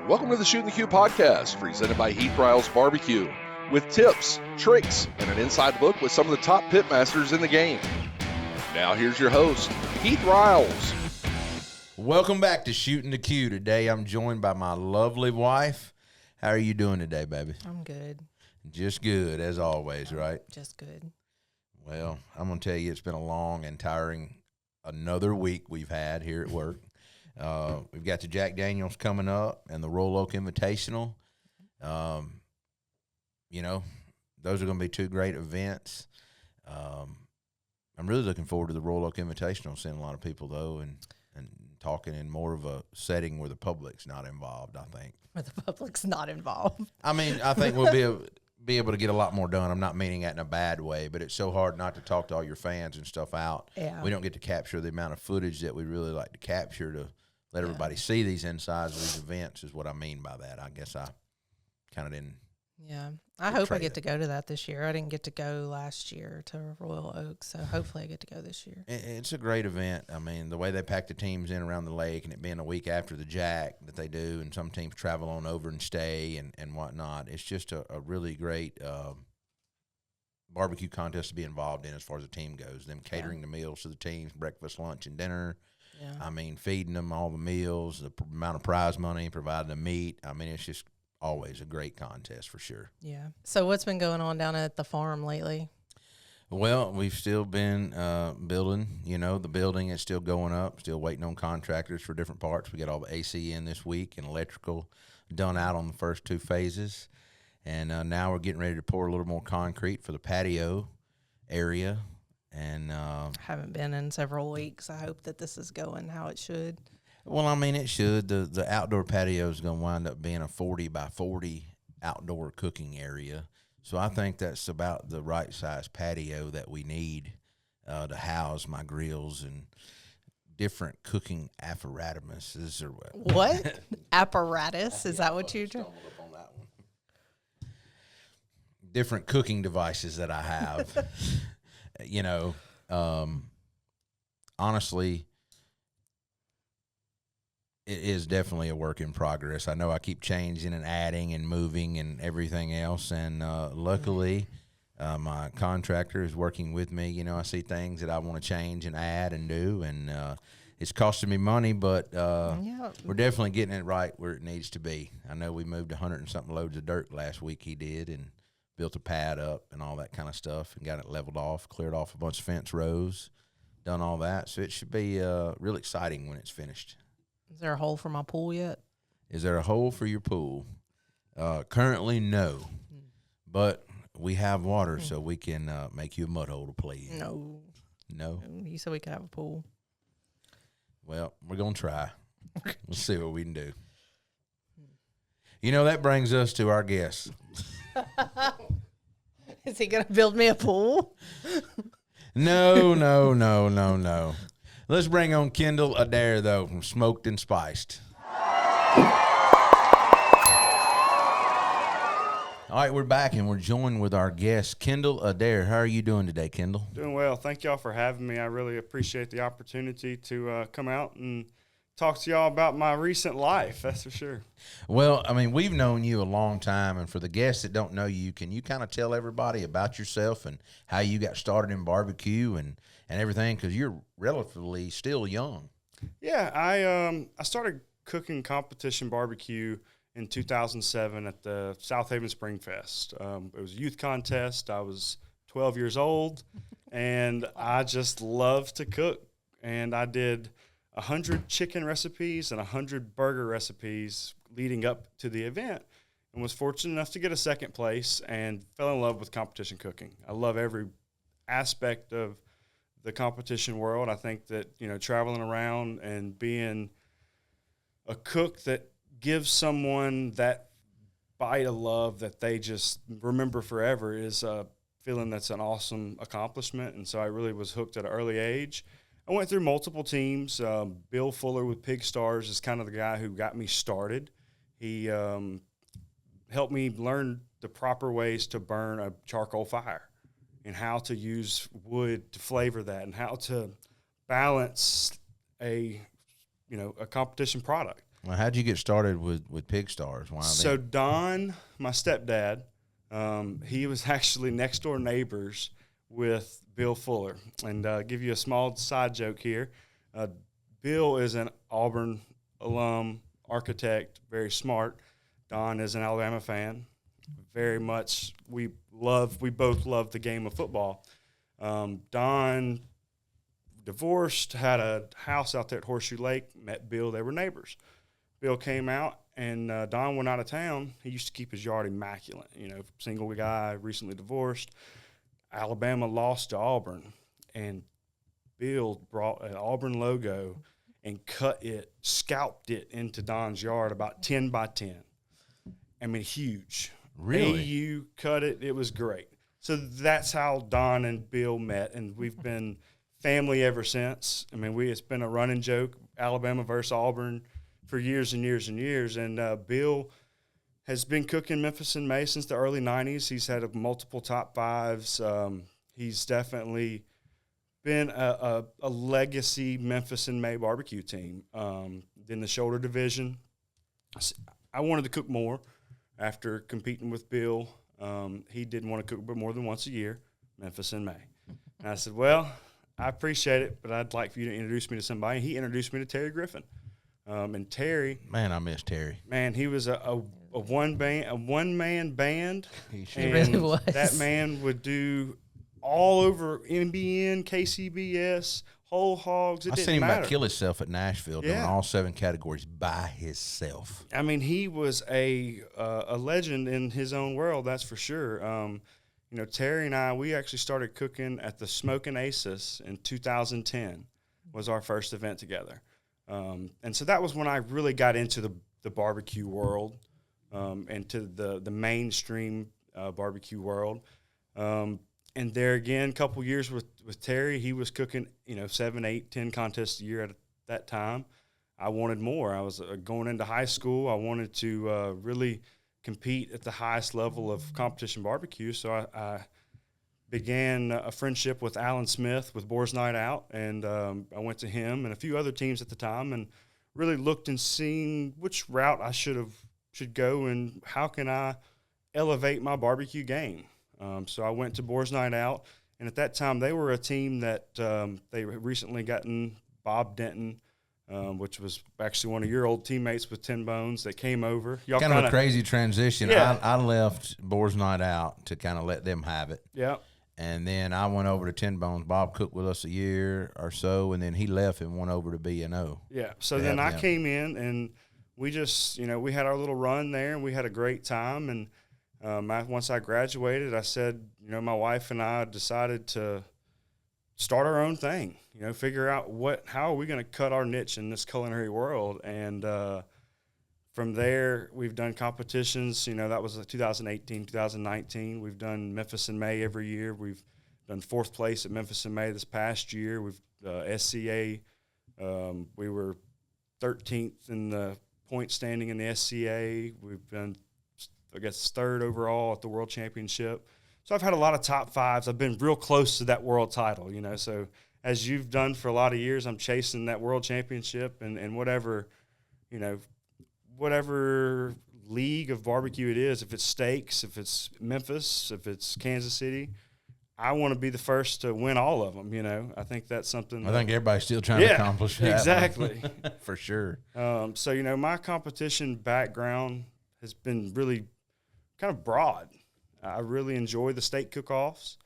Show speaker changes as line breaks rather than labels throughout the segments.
Welcome to the Shooting the Q podcast, presented by Heath, Riles BBQ, with tips, tricks, and an inside look with some of the top pitmasters in the game. Now here's your host, Heath Riles.
Welcome back to Shooting the Q. Today I'm joined by my lovely wife. How are you doing today, baby?
I'm good.
Just good, as always, right?
Just good.
Well, I'm going to tell you, it's been a long and tiring another week we've had here at work. We've got the Jack Daniels coming up and the Royal Oak Invitational. Those are going to be two great events. I'm really looking forward to the Royal Oak Invitational, seeing a lot of people, though, and talking in more of a setting where the public's not involved, I think.
Where the public's not involved.
I mean, I think we'll be able to get a lot more done. I'm not meaning that in a bad way, but it's so hard not to talk to all your fans and stuff out.
Yeah.
We don't get to capture the amount of footage that we really like to capture to let everybody see these insides of these events is what I mean by that. I guess I kind of didn't.
Yeah. I hope I get to go to that this year. I didn't get to go last year to Royal Oak, so hopefully I get to go this year.
It's a great event. I mean, the way they pack the teams in around the lake and it being a week after the Jack that they do, and some teams travel on over and stay and whatnot. It's just a really great barbecue contest to be involved in as far as the team goes. Them catering the meals to the teams, breakfast, lunch, and dinner.
Yeah.
I mean, feeding them all the meals, the amount of prize money, providing the meat. I mean, it's just always a great contest for sure.
Yeah. So what's been going on down at the farm lately?
Well, we've still been building. The building is still going up, still waiting on contractors for different parts. We got all the AC in this week and electrical done out on the first two phases. And now we're getting ready to pour a little more concrete for the patio area. And
Haven't been in several weeks. I hope that this is going how it should.
Well, I mean, it should. The outdoor patio is going to wind up being a 40 by 40 outdoor cooking area. So I think that's about the right size patio that we need to house my grills and different cooking apparatuses. Or
what? Apparatus? Is that what you're doing?
On that one. Different cooking devices that I have. Honestly, it is definitely a work in progress. I know I keep changing and adding and moving and everything else, and luckily my contractor is working with me. I see things that I want to change and add and do, and it's costing me money, but we're definitely getting it right where it needs to be. I know we moved 100 and something loads of dirt last week, he did, and built a pad up and all that kind of stuff and got it leveled off, cleared off a bunch of fence rows, done all that. So it should be real exciting when it's finished.
Is there a hole for my pool yet?
Is there a hole for your pool? Currently, no. But we have water, so we can make you a mud hole to play in.
No.
No?
You said we could have a pool.
Well, we're going to try. We'll see what we can do. That brings us to our guest.
Is he going to build me a pool?
No. Let's bring on Kendal Adair, though, from Smoked and Spiced. All right, we're back, and we're joined with our guest, Kendal Adair. How are you doing today, Kendal?
Doing well. Thank y'all for having me. I really appreciate the opportunity to come out and talk to y'all about my recent life, that's for sure.
Well, I mean, we've known you a long time, and for the guests that don't know you, can you kind of tell everybody about yourself and how you got started in barbecue and everything, because you're relatively still young.
Yeah, I started cooking competition barbecue in 2007 at the South Haven Spring Fest. It was a youth contest. I was 12 years old, and I just loved to cook, and I did 100 chicken recipes and 100 burger recipes leading up to the event, and was fortunate enough to get a second place and fell in love with competition cooking. I love every aspect of the competition world. I think that, traveling around and being a cook that gives someone that bite of love that they just remember forever is a feeling that's an awesome accomplishment. And so I really was hooked at an early age. I went through multiple teams. Bill Fuller with Pig Stars is kind of the guy who got me started. He helped me learn the proper ways to burn a charcoal fire and how to use wood to flavor that and how to balance a competition product.
Well, how'd you get started with Pig Stars? Why
So Don, my stepdad, he was actually next door neighbors with Bill Fuller. And give you a small side joke here. Bill is an Auburn alum, architect, very smart. Don is an Alabama fan. Very much, we both love the game of football. Don divorced, had a house out there at Horseshoe Lake, met Bill, they were neighbors. Bill came out, and Don went out of town. He used to keep his yard immaculate, single guy, recently divorced. Alabama lost to Auburn, and Bill brought an Auburn logo and scalped it into Don's yard about 10 by 10. I mean, huge.
Really?
AU cut it. It was great. So that's how Don and Bill met, and we've been family ever since. I mean, it's been a running joke, Alabama versus Auburn, for years and years and years. And Bill has been cooking Memphis in May since the early 90s. He's had multiple top fives. He's definitely been a legacy Memphis in May barbecue team. In the shoulder division, I wanted to cook more after competing with Bill. He didn't want to cook more than once a year, Memphis in May. And I said, well, I appreciate it, but I'd like for you to introduce me to somebody. He introduced me to Terry Griffin. And Terry,
Man, I miss Terry.
man, he was a one-man band.
He sure
He really
And
was.
That man would do all over NBN, KCBS, whole hogs. It
I
didn't
seen him
matter.
about kill himself at Nashville doing
Yeah.
all 7 categories by himself.
I mean, he was a legend in his own world, that's for sure. Terry and I, we actually started cooking at the Smokin' Aces in 2010 was our first event together. And so that was when I really got into the barbecue world and to the mainstream barbecue world. And there again, a couple years with Terry, he was cooking, 7, 8, 10 contests a year at that time. I wanted more. I was going into high school. I wanted to really compete at the highest level of competition barbecue. So I began a friendship with Alan Smith with Boars Night Out, and I went to him and a few other teams at the time and really looked and seen which route I should go and how can I elevate my barbecue game. So I went to Boars Night Out, and at that time they were a team that they had recently gotten Bob Denton, which was actually one of your old teammates with 10 Bones that came over. Y'all
Kind of a crazy transition.
Yeah.
I left Boars Night Out to kind of let them have it.
Yeah.
And then I went over to 10 Bones. Bob cooked with us a year or so, and then he left and went over to B&O.
Yeah. So
to
then
help
I
him.
came in, and we just, we had our little run there, and we had a great time. And once I graduated, I said, my wife and I decided to start our own thing, figure out how are we going to cut our niche in this culinary world. And from there, we've done competitions. That was 2018, 2019. We've done Memphis in May every year. We've done 4th place at Memphis in May this past year. We've SCA. We were 13th in the point standing in the SCA. We've been, I guess, 3rd overall at the World Championship. So I've had a lot of top 5s. I've been real close to that world title, So as you've done for a lot of years, I'm chasing that World Championship and whatever, whatever league of barbecue it is, if it's steaks, if it's Memphis, if it's Kansas City, I want to be the first to win all of them, I think that's something.
I think everybody's still trying to accomplish that.
Exactly.
For sure.
So, my competition background has been really kind of broad. I really enjoy the steak cook-offs.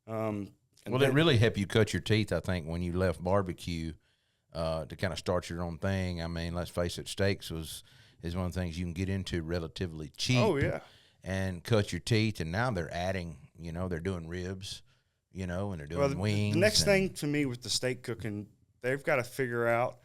It really helped you cut your teeth, I think, when you left barbecue to kind of start your own thing. I mean, let's face it, steaks is one of the things you can get into relatively cheap.
Oh, yeah.
And cut your teeth, and now they're adding, they're doing ribs, and they're doing wings.
The next thing to me with the steak cooking, they've got to figure out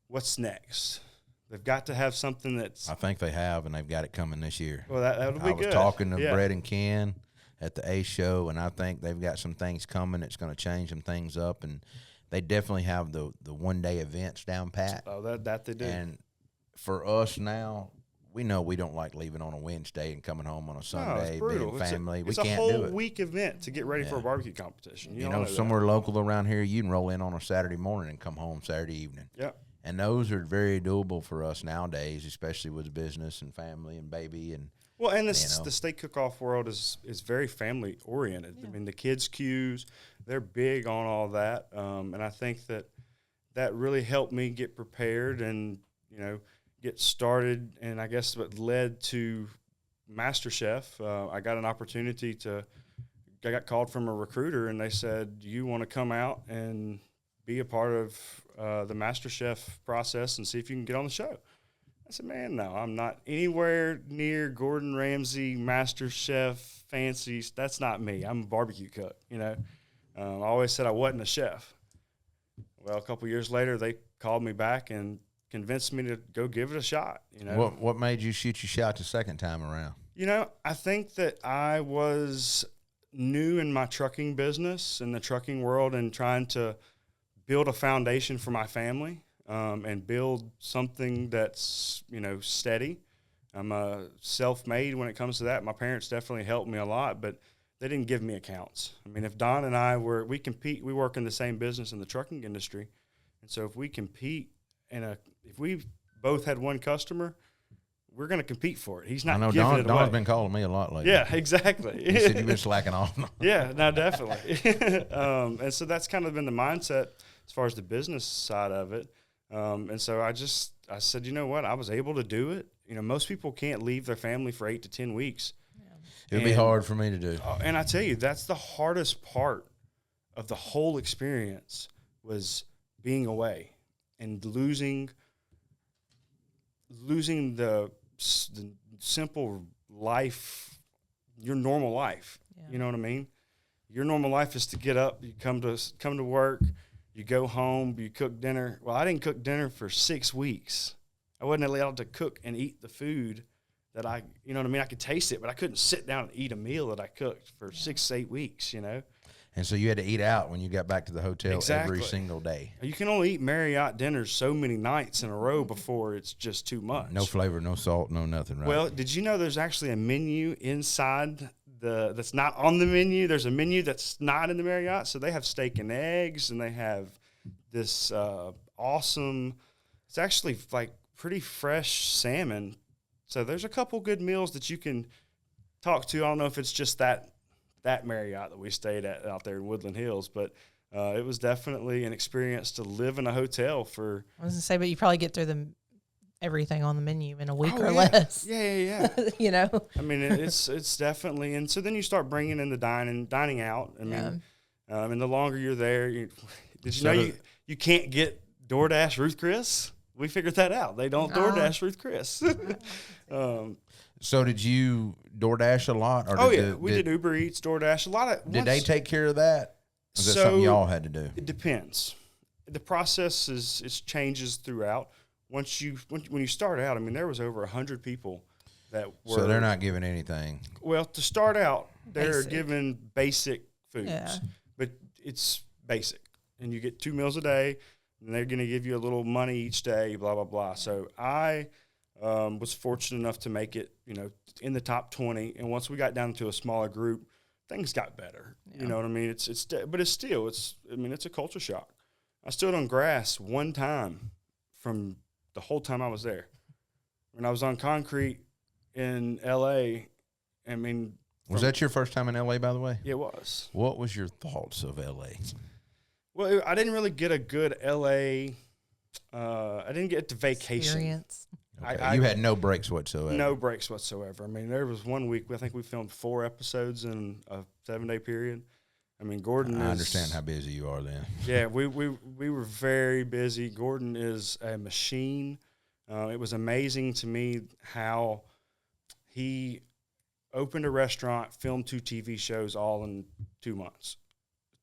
what's next. They've got to have something that's.
I think they have, and they've got it coming this year.
Well, that'll be good.
I was talking to Brett and Ken at the A show, and I think they've got some things coming that's going to change some things up, and they definitely have the one-day events down pat.
Oh, that they do.
And for us now, we know we don't like leaving on a Wednesday and coming home on a Sunday,
it's brutal.
being family.
It's
we can't
a
do
whole
it.
week event to get ready for a barbecue competition.
You
all
know,
that.
somewhere local around here, you can roll in on a Saturday morning and come home Saturday evening.
Yep.
And those are very doable for us nowadays, especially with business and family and baby and.
Well, and the steak cook-off world is very family-oriented.
Yeah.
I mean, the kids' cues, they're big on all that. And I think that really helped me get prepared and, get started. And I guess what led to MasterChef, I got an opportunity I got called from a recruiter, and they said, you want to come out and be a part of the MasterChef process and see if you can get on the show. I said, man, no, I'm not anywhere near Gordon Ramsay, MasterChef, fancies. That's not me. I'm a barbecue cook, I always said I wasn't a chef. Well, a couple years later, they called me back and convinced me to go give it a shot,
What made you shoot your shot the second time around?
I think that I was new in my trucking business, in the trucking world, and trying to build a foundation for my family. And build something that's, steady. I'm self-made when it comes to that. My parents definitely helped me a lot, but they didn't give me accounts. I mean, if Don and I we compete, we work in the same business in the trucking industry. And so if we compete if we both had one customer, we're going to compete for it. He's not giving it away.
Don's been calling me a lot lately.
Yeah, exactly.
He said you've been slacking off.
Yeah, no, definitely. And so that's kind of been the mindset as far as the business side of it. And so I said, you know what? I was able to do it. Most people can't leave their family for 8 to 10 weeks.
It would be hard for me to do.
And I tell you, that's the hardest part of the whole experience was being away and losing the simple life, your normal life.
Yeah.
You know what I mean? Your normal life is to get up, you come to work, you go home, you cook dinner. Well, I didn't cook dinner for 6 weeks. I wasn't allowed to cook and eat the food that I could taste it, but I couldn't sit down and eat a meal that I cooked for 6 to 8 weeks,
And so you had to eat out when you got back to the hotel
Exactly.
every single day.
You can only eat Marriott dinners so many nights in a row before it's just too much.
No flavor, no salt, no nothing, right?
Well, did you know there's actually a menu inside that's not on the menu? There's a menu that's not in the Marriott. So they have steak and eggs, and they have this awesome, it's actually like pretty fresh salmon. So there's a couple good meals that you can talk to. I don't know if it's just that Marriott that we stayed at out there in Woodland Hills, but it was definitely an experience to live in a hotel for.
I was going to say, but you probably get through everything on the menu in a week or
yeah.
less.
Yeah. I mean, it's definitely, and so then you start bringing in the dining out. I mean, and the longer you're there, did you know you can't get DoorDash Ruth Chris? We figured that out. They don't DoorDash Ruth Chris.
So did you DoorDash a lot? Or
we did Uber Eats, DoorDash, a lot of.
Did they take care of that? Or is that something y'all had to do?
It depends. The process is changes throughout. When you start out, I mean, there was over 100 people that were.
So they're not giving anything.
Well, to start out, they're
Basic.
giving basic foods, but it's basic, and you get 2 meals a day, and they're going to give you a little money each day, blah blah blah. So I was fortunate enough to make it, in the top 20, and once we got down to a smaller group, things got better.
Yeah.
You know what I mean? But it's still it's a culture shock. I stood on grass one time from the whole time I was there. When I was on concrete in L.A., I mean.
Was that your first time in L.A., by the way?
It was.
What was your thoughts of L.A.?
Well, I didn't really get a good L.A. I didn't get to vacation.
Experience.
Okay. You had no breaks whatsoever.
No breaks whatsoever. I mean, there was 1 week, I think we filmed 4 episodes in a 7-day period. I mean, Gordon
I understand how busy you are then.
Yeah, we were very busy. Gordon is a machine. It was amazing to me how he opened a restaurant, filmed 2 TV shows all in 2 months.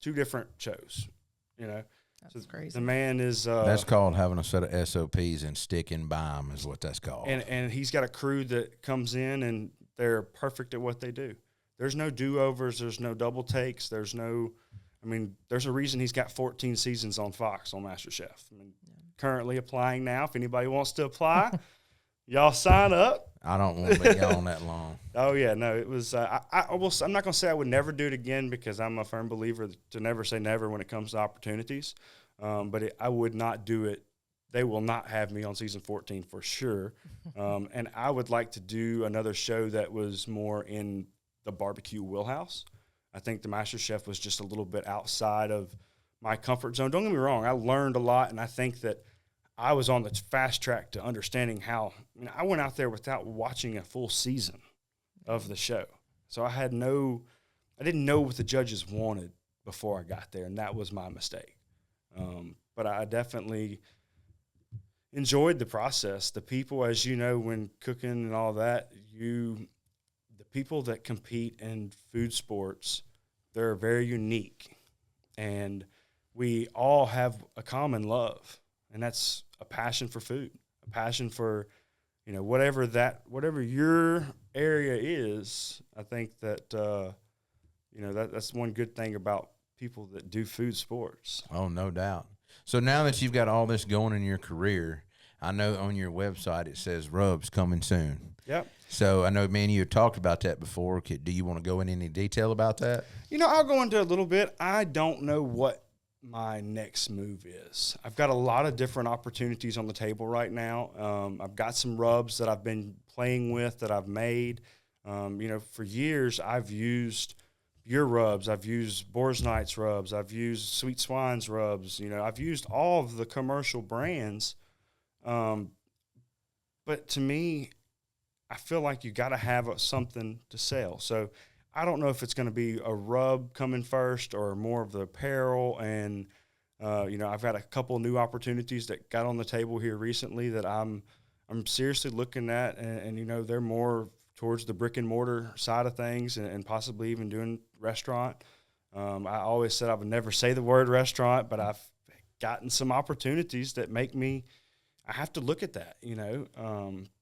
2 different shows,
That's crazy.
The man is.
That's called having a set of SOPs and sticking by them is what that's called.
And he's got a crew that comes in and they're perfect at what they do. There's no do-overs. There's no double takes. There's a reason he's got 14 seasons on Fox on MasterChef. Currently applying now. If anybody wants to apply, y'all sign up.
I don't want to be on that long.
Oh, yeah. No, it was I'm not going to say I would never do it again because I'm a firm believer to never say never when it comes to opportunities. But I would not do it they will not have me on season 14 for sure. And I would like to do another show that was more in the barbecue wheelhouse. I think the Master Chef was just a little bit outside of my comfort zone. Don't get me wrong. I learned a lot, and I think that I was on the fast track to understanding how, I went out there without watching a full season of the show. So I didn't know what the judges wanted before I got there, and that was my mistake. But I definitely enjoyed the process. The people, as you know, when cooking and all that, the people that compete in food sports, they're very unique. And we all have a common love, and that's a passion for food, a passion for, whatever your area is. I think that, that's one good thing about people that do food sports.
Oh, no doubt. So now that you've got all this going in your career, I know on your website it says rubs coming soon.
Yep.
So I know me and you had talked about that before. Do you want to go in any detail about that?
I'll go into a little bit. I don't know what my next move is. I've got a lot of different opportunities on the table right now. I've got some rubs that I've been playing with that I've made. For years I've used your rubs. I've used Boars Night's rubs. I've used Sweet Swine's rubs. I've used all of the commercial brands. But to me, I feel like you got to have something to sell. So I don't know if it's going to be a rub coming first or more of the apparel. And, I've got a couple new opportunities that got on the table here recently that I'm seriously looking at. And they're more towards the brick and mortar side of things and possibly even doing restaurant. I always said I would never say the word restaurant, but I've gotten some opportunities that make me, I have to look at that,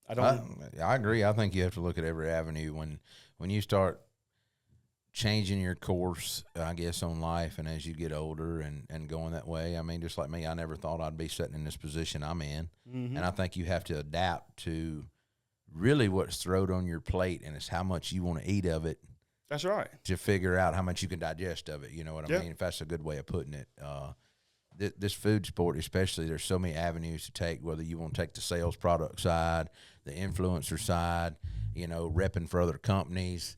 I agree. I think you have to look at every avenue when you start changing your course, I guess, on life, and as you get older and going that way. I mean, just like me, I never thought I'd be sitting in this position I'm in. Mm-hmm. And I think you have to adapt to really what's thrown on your plate, and it's how much you want to eat of it.
That's right.
To figure out how much you can digest of it. You know what I mean? If that's a good way of putting it. This food sport, especially, there's so many avenues to take, whether you want to take the sales product side, the influencer side, repping for other companies,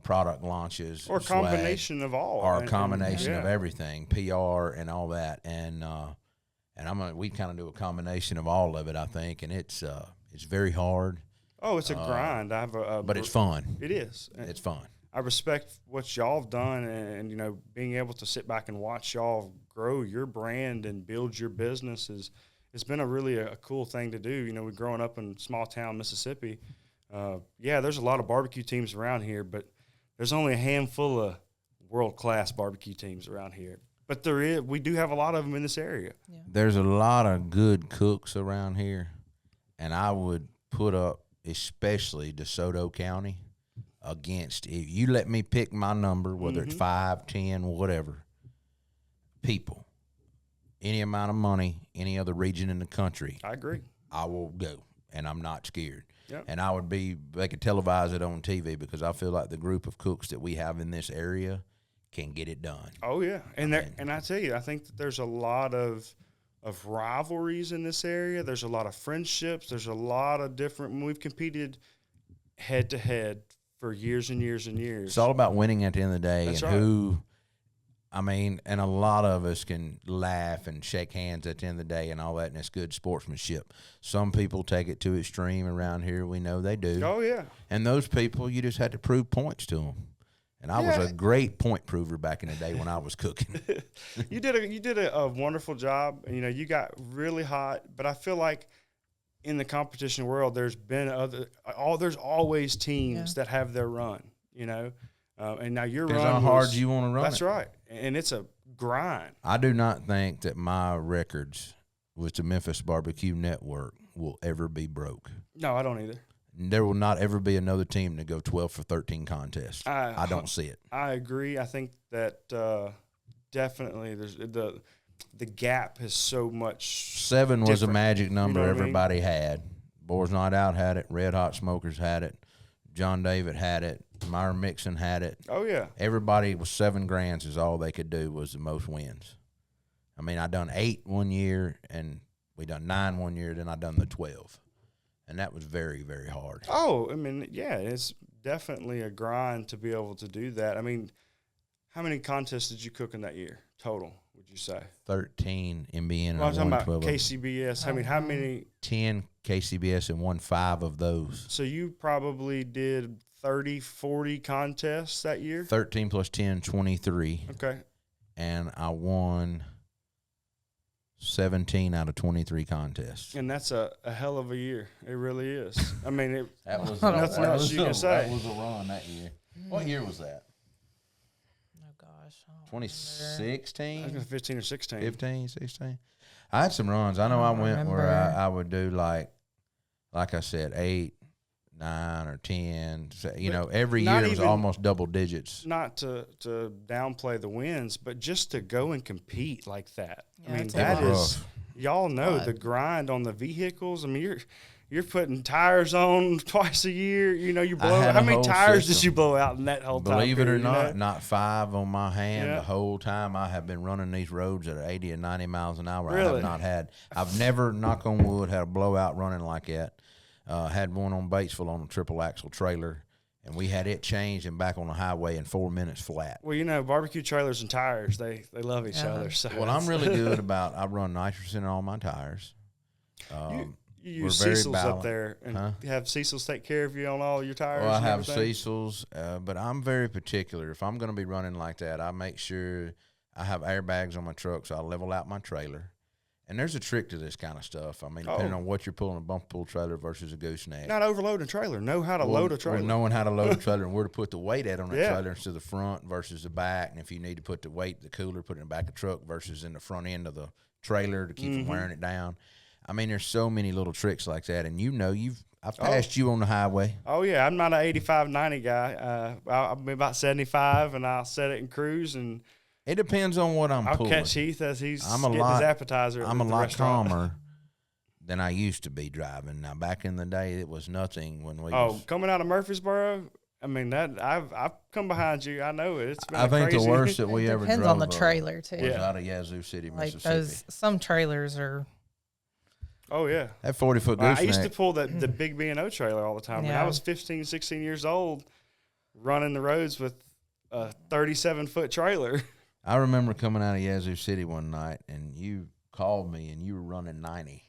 product launches.
Or a combination of all.
Or a combination of everything, PR and all that. And we kind of do a combination of all of it, I think, and it's very hard.
Oh, it's a grind.
But it's fun.
It is.
It's fun.
I respect what y'all have done, and being able to sit back and watch y'all grow your brand and build your business it's been a cool thing to do. We're growing up in small town Mississippi. There's a lot of barbecue teams around here, but there's only a handful of world-class barbecue teams around here. But we do have a lot of them in this area. Yeah.
There's a lot of good cooks around here, and I would put up especially DeSoto County against, if you let me pick my number, whether it's 5, 10, whatever, people, any amount of money, any other region in the country.
I agree.
I will go, and I'm not scared.
Yep.
And they could televise it on TV because I feel like the group of cooks that we have in this area can get it done.
Oh, yeah. And I tell you, I think that there's a lot of rivalries in this area. There's a lot of friendships. There's a lot of different – we've competed head-to-head for years and years and years.
It's all about winning at the end of the day.
That's
and
right.
And a lot of us can laugh and shake hands at the end of the day and all that, and it's good sportsmanship. Some people take it to extreme around here. We know they do.
Oh, yeah.
And those people, you just had to prove points to them. And I was a great point prover back in the day when I was cooking.
You did a wonderful job. You got really hot, but I feel like in the competition world, there's always teams that have their run, and now your
Depends
run
how hard you want to run.
That's right, and it's a grind.
I do not think that my records with the Memphis BBQ Network will ever be broke.
No, I don't either.
There will not ever be another team to go 12 for 13 contests. I don't see it.
I agree. I think that definitely there's the gap is so much.
7 was a magic number
everybody
everybody had. Boars Night Out had it. Red Hot Smokers had it. John David had it. Meyer Mixon had it.
Oh, yeah.
Everybody was 7 grands is all they could do was the most wins. I mean, I done 8 one year, and We done 9 one year, then I done the 12. And that was very, very hard.
Oh, I mean, yeah, it's definitely a grind to be able to do that. I mean, how many contests did you cook in that year total, would you say?
13 MBN and
Well, I'm talking about
12.
KCBS. I mean, how many?
10 KCBS and won 5 of those.
So you probably did 30, 40 contests that year?
13 plus 10, 23.
Okay.
And I won 17 out of 23 contests.
And that's a hell of a year. It really is. I mean,
That was
nothing else you can say.
That was a run that year. What year was that?
Oh gosh, I don't remember.
2016?
I think it was 15 or 16.
15, 16. I had some runs. I know I went where I would do like I said, 8, 9, or 10. You know, every year it was almost double digits.
Not to downplay the wins, but just to go and compete like that.
Yeah,
I mean,
it's
that
rough.
is, y'all know the grind on the vehicles. I mean, you're putting tires on twice a year. You know, you blow.
had
How
a
many
whole
tires
system.
did you blow out in that whole time?
Believe it or
period,
not,
you know?
not 5 on my hand
Yeah.
the whole time I have been running these roads at 80 and 90 miles an hour. I
Really?
have not had. I've never, knock on wood, had a blowout running like that. Had one on Batesville on a triple axle trailer, and we had it changed and back on the highway in 4 minutes flat.
Well, you know, barbecue trailers and tires, they love each
Yeah.
other. So
Well, I'm really good about, I run nitrous in all my tires.
you use
we're very
Cecil's up
balanced.
there, and
Huh?
you have Cecil's take care of you on all your tires.
Well, I
and
have
everything?
Cecil's, but I'm very particular. If I'm going to be running like that, I make sure I have airbags on my truck, so I level out my trailer. And there's a trick to this kind of stuff. I mean, depending on what you're pulling, a bump pull trailer versus a gooseneck.
Not overload a trailer. Know how to
Well,
load a trailer.
well, knowing how to load a trailer and where to put the weight at on that
Yeah.
trailer instead of the front versus the back. And if you need to put the weight, the cooler, put it in the back of the truck versus in the front end of the trailer to keep from wearing it down. I mean, there's so many little tricks like that. And you know, I've passed you on the highway.
Oh, yeah. I'm not an 85, 90 guy. I'll be about 75, and I'll set it and cruise, and
It depends on what I'm
I'll
pulling.
catch Heath as he's
I'm a
getting
lot-
his appetizer at
I'm a
the
lot
restaurant.
calmer than I used to be driving. Now, back in the day, it was nothing when we
Oh,
was,
coming out of Murfreesboro, I mean, that I've come behind you. I know it. It's been
I think
crazy.
the worst that we ever
Depends
drove
on the trailer too.
was
Yeah.
out of Yazoo City,
Like
Mississippi.
those, some trailers are.
Oh, yeah.
That 40-foot
I used to
gooseneck.
pull the big B&O trailer all the time. When I
Yeah.
was 15, 16 years old, running the roads with a 37-foot trailer.
I remember coming out of Yazoo City one night, and you called me, and you were running 90.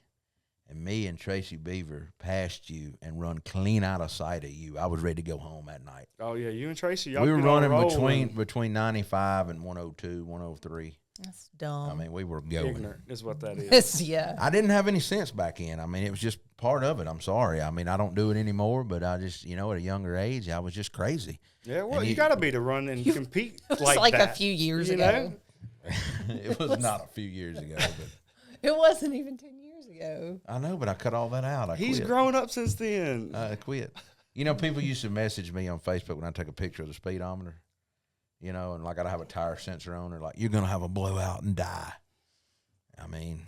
And me and Tracy Beaver passed you and run clean out of sight of you. I was ready to go home that night.
Oh, yeah. You and Tracy, y'all
We were
been on a
running
roll
between 95 and 102, 103.
That's dumb.
I mean, we were
and
going.
ignorant is what that is.
It's, yeah.
I didn't have any sense back then. I mean, it was just part of it. I'm sorry. I mean, I don't do it anymore, but I just, at a younger age, I was just crazy.
Yeah, well,
And
you got to be to run and compete
It was
like
like
that.
a few years
you
ago.
know?
It was not a few years ago, but
It wasn't even 10 years ago.
I know, but I cut all that out. I
He's
quit.
grown up since then.
I quit. People used to message me on Facebook when I take a picture of the speedometer, and like I'd have a tire sensor on it, like, you're going to have a blowout and die. I mean,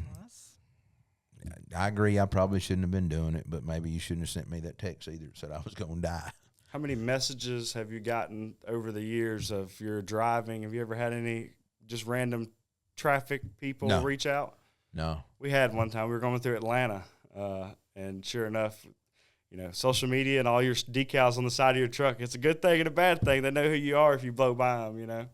I agree. I probably shouldn't have been doing it, but maybe you shouldn't have sent me that text either. It said I was going to die.
How many messages have you gotten over the years of your driving? Have you ever had any just random traffic people
No.
reach out?
No.
We had one time. We were going through Atlanta, and sure enough, social media and all your decals on the side of your truck. It's a good thing and a bad thing. They know who you are if you blow by them.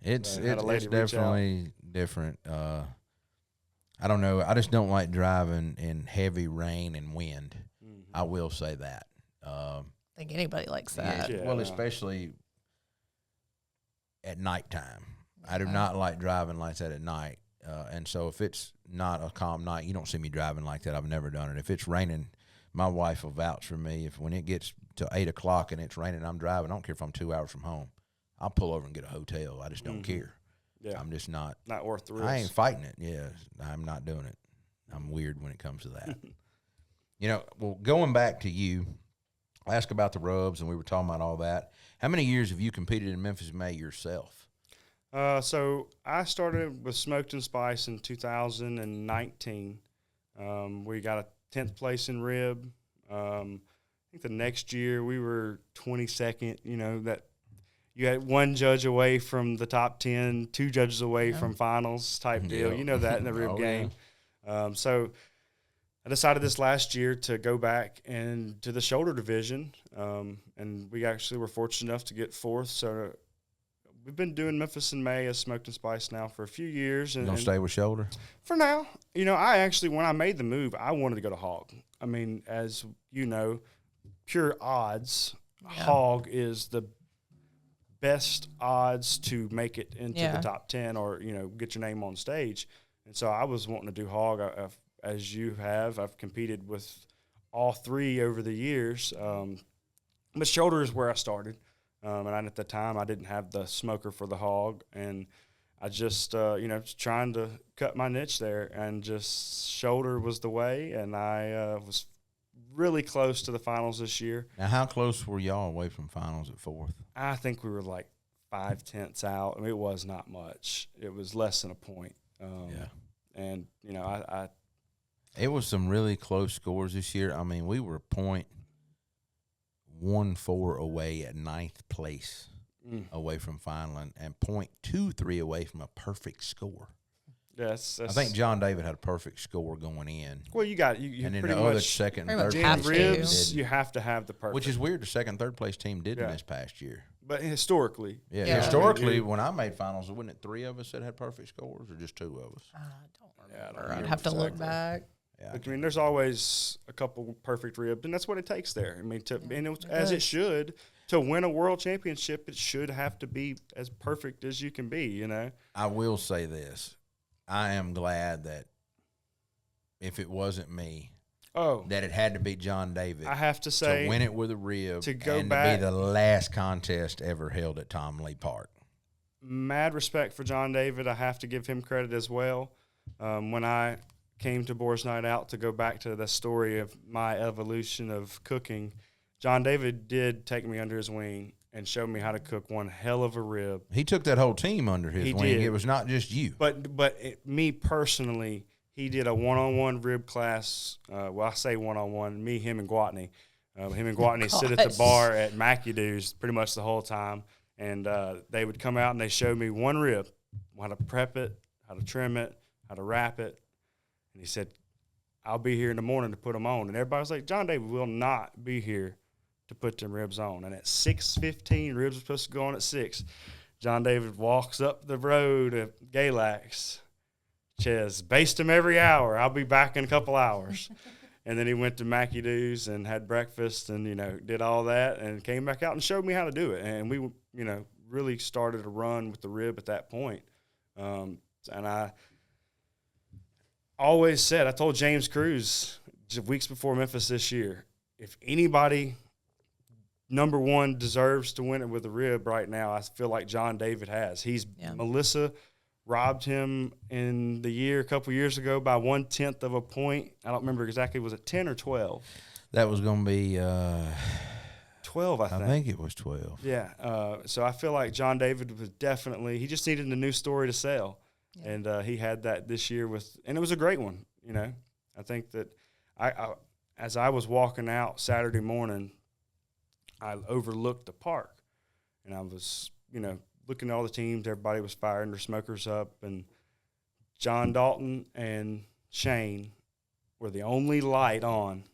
It's
Had a lady reach out.
definitely different. I don't know. I just don't like driving in heavy rain and wind.
Mhm.
I will say that.
I think anybody likes that.
Yeah.
Well, especially at nighttime. I do not like driving like that at night. And so if it's not a calm night, you don't see me driving like that. I've never done it. If it's raining, my wife will vouch for me. When it gets to 8 o'clock and it's raining, I'm driving. I don't care if I'm 2 hours from home. I'll pull over and get a hotel. I just don't care.
Yeah,
I'm just not.
not worth the risk.
I ain't fighting it. Yeah, I'm not doing it. I'm weird when it comes to that. Well, going back to you, I asked about the rubs, and we were talking about all that. How many years have you competed in Memphis in May yourself?
So I started with Smoked and Spice in 2019. We got a 10th place in rib. I think the next year we were 22nd. That you had one judge away from the top 10, 2 judges away from finals type deal.
Yeah.
You know that in the rib
Oh,
game. So I decided this last year to go back and to the shoulder division, and we actually were fortunate enough to get 4th. So we've been doing Memphis in May as Smoked and Spiced now for a few years. And
Gonna stay with shoulder?
For now. I actually, when I made the move, I wanted to go to Hog. I mean, as you know, pure odds, Hog is the best odds to make it into the top 10 or, get your name on stage. And so I was wanting to do Hog. As you have, I've competed with all 3 over the years. But shoulder is where I started. And at the time, I didn't have the smoker for the Hog. And I just, trying to cut my niche there. And just shoulder was the way. And I was really close to the finals this year.
Now, how close were y'all away from finals at 4th?
I think we were like 5/10 out. I mean, it was not much. It was less than a point. And,
it was some really close scores this year. I mean, we were 0.14 away at 9th place away from final and 0.23 away from a perfect score.
Yes,
I think John David had a perfect score going in.
Well, you got you
and then
pretty
the other
much
second and
pretty
third
much
place
ribs.
team
You have to have the perfect,
which is weird. The second, third place team didn't this past year.
But historically,
historically, when I made finals, wasn't it 3 of us that had perfect scores, or just 2 of us?
I don't remember.
I don't
I'd have to look back.
Yeah,
but, there's always a couple perfect ribs, and that's what it takes there. I mean, as it should, to win a world championship, it should have to be as perfect as you can be.
I will say this: I am glad that if it wasn't me, that it had to be John David.
I have to say,
to win it with a rib,
to go
and
back,
to be the last contest ever held at Tom Lee Park.
Mad respect for John David. I have to give him credit as well. When I came to Boars Night Out, to go back to the story of my evolution of cooking, John David did take me under his wing and show me how to cook one hell of a rib.
He took that whole team under his
He
wing.
did.
It was not just you.
But me personally, he did a one-on-one rib class. I say one-on-one, me, him, and Gwatney. Him and Gwatney sit at the bar at McAdoo's pretty much the whole time. And they would come out and they showed me one rib, how to prep it, how to trim it, how to wrap it. And he said, I'll be here in the morning to put them on. And everybody was like, John David will not be here to put them ribs on. And at 6:15, ribs were supposed to go on at 6. John David walks up the road at Galax, says, baste them every hour. I'll be back in a couple hours. And then he went to McAdoo's and had breakfast and, did all that and came back out and showed me how to do it. And we, really started a run with the rib at that point. And I always said, I told James Cruz weeks before Memphis this year, if anybody number one deserves to win it with a rib right now, I feel like John David has. Melissa robbed him in the year a couple years ago by 1/10 of a point. I don't remember exactly. Was it 10 or 12?
That was going to be
12, I think.
I think it was 12.
Yeah. So I feel like John David was definitely – he just needed a new story to sell. Yeah. And he had that this year and it was a great one, I think that I as I was walking out Saturday morning, I overlooked the park. And I was, looking at all the teams. Everybody was firing their smokers up. And John Dalton and Shane were the only light on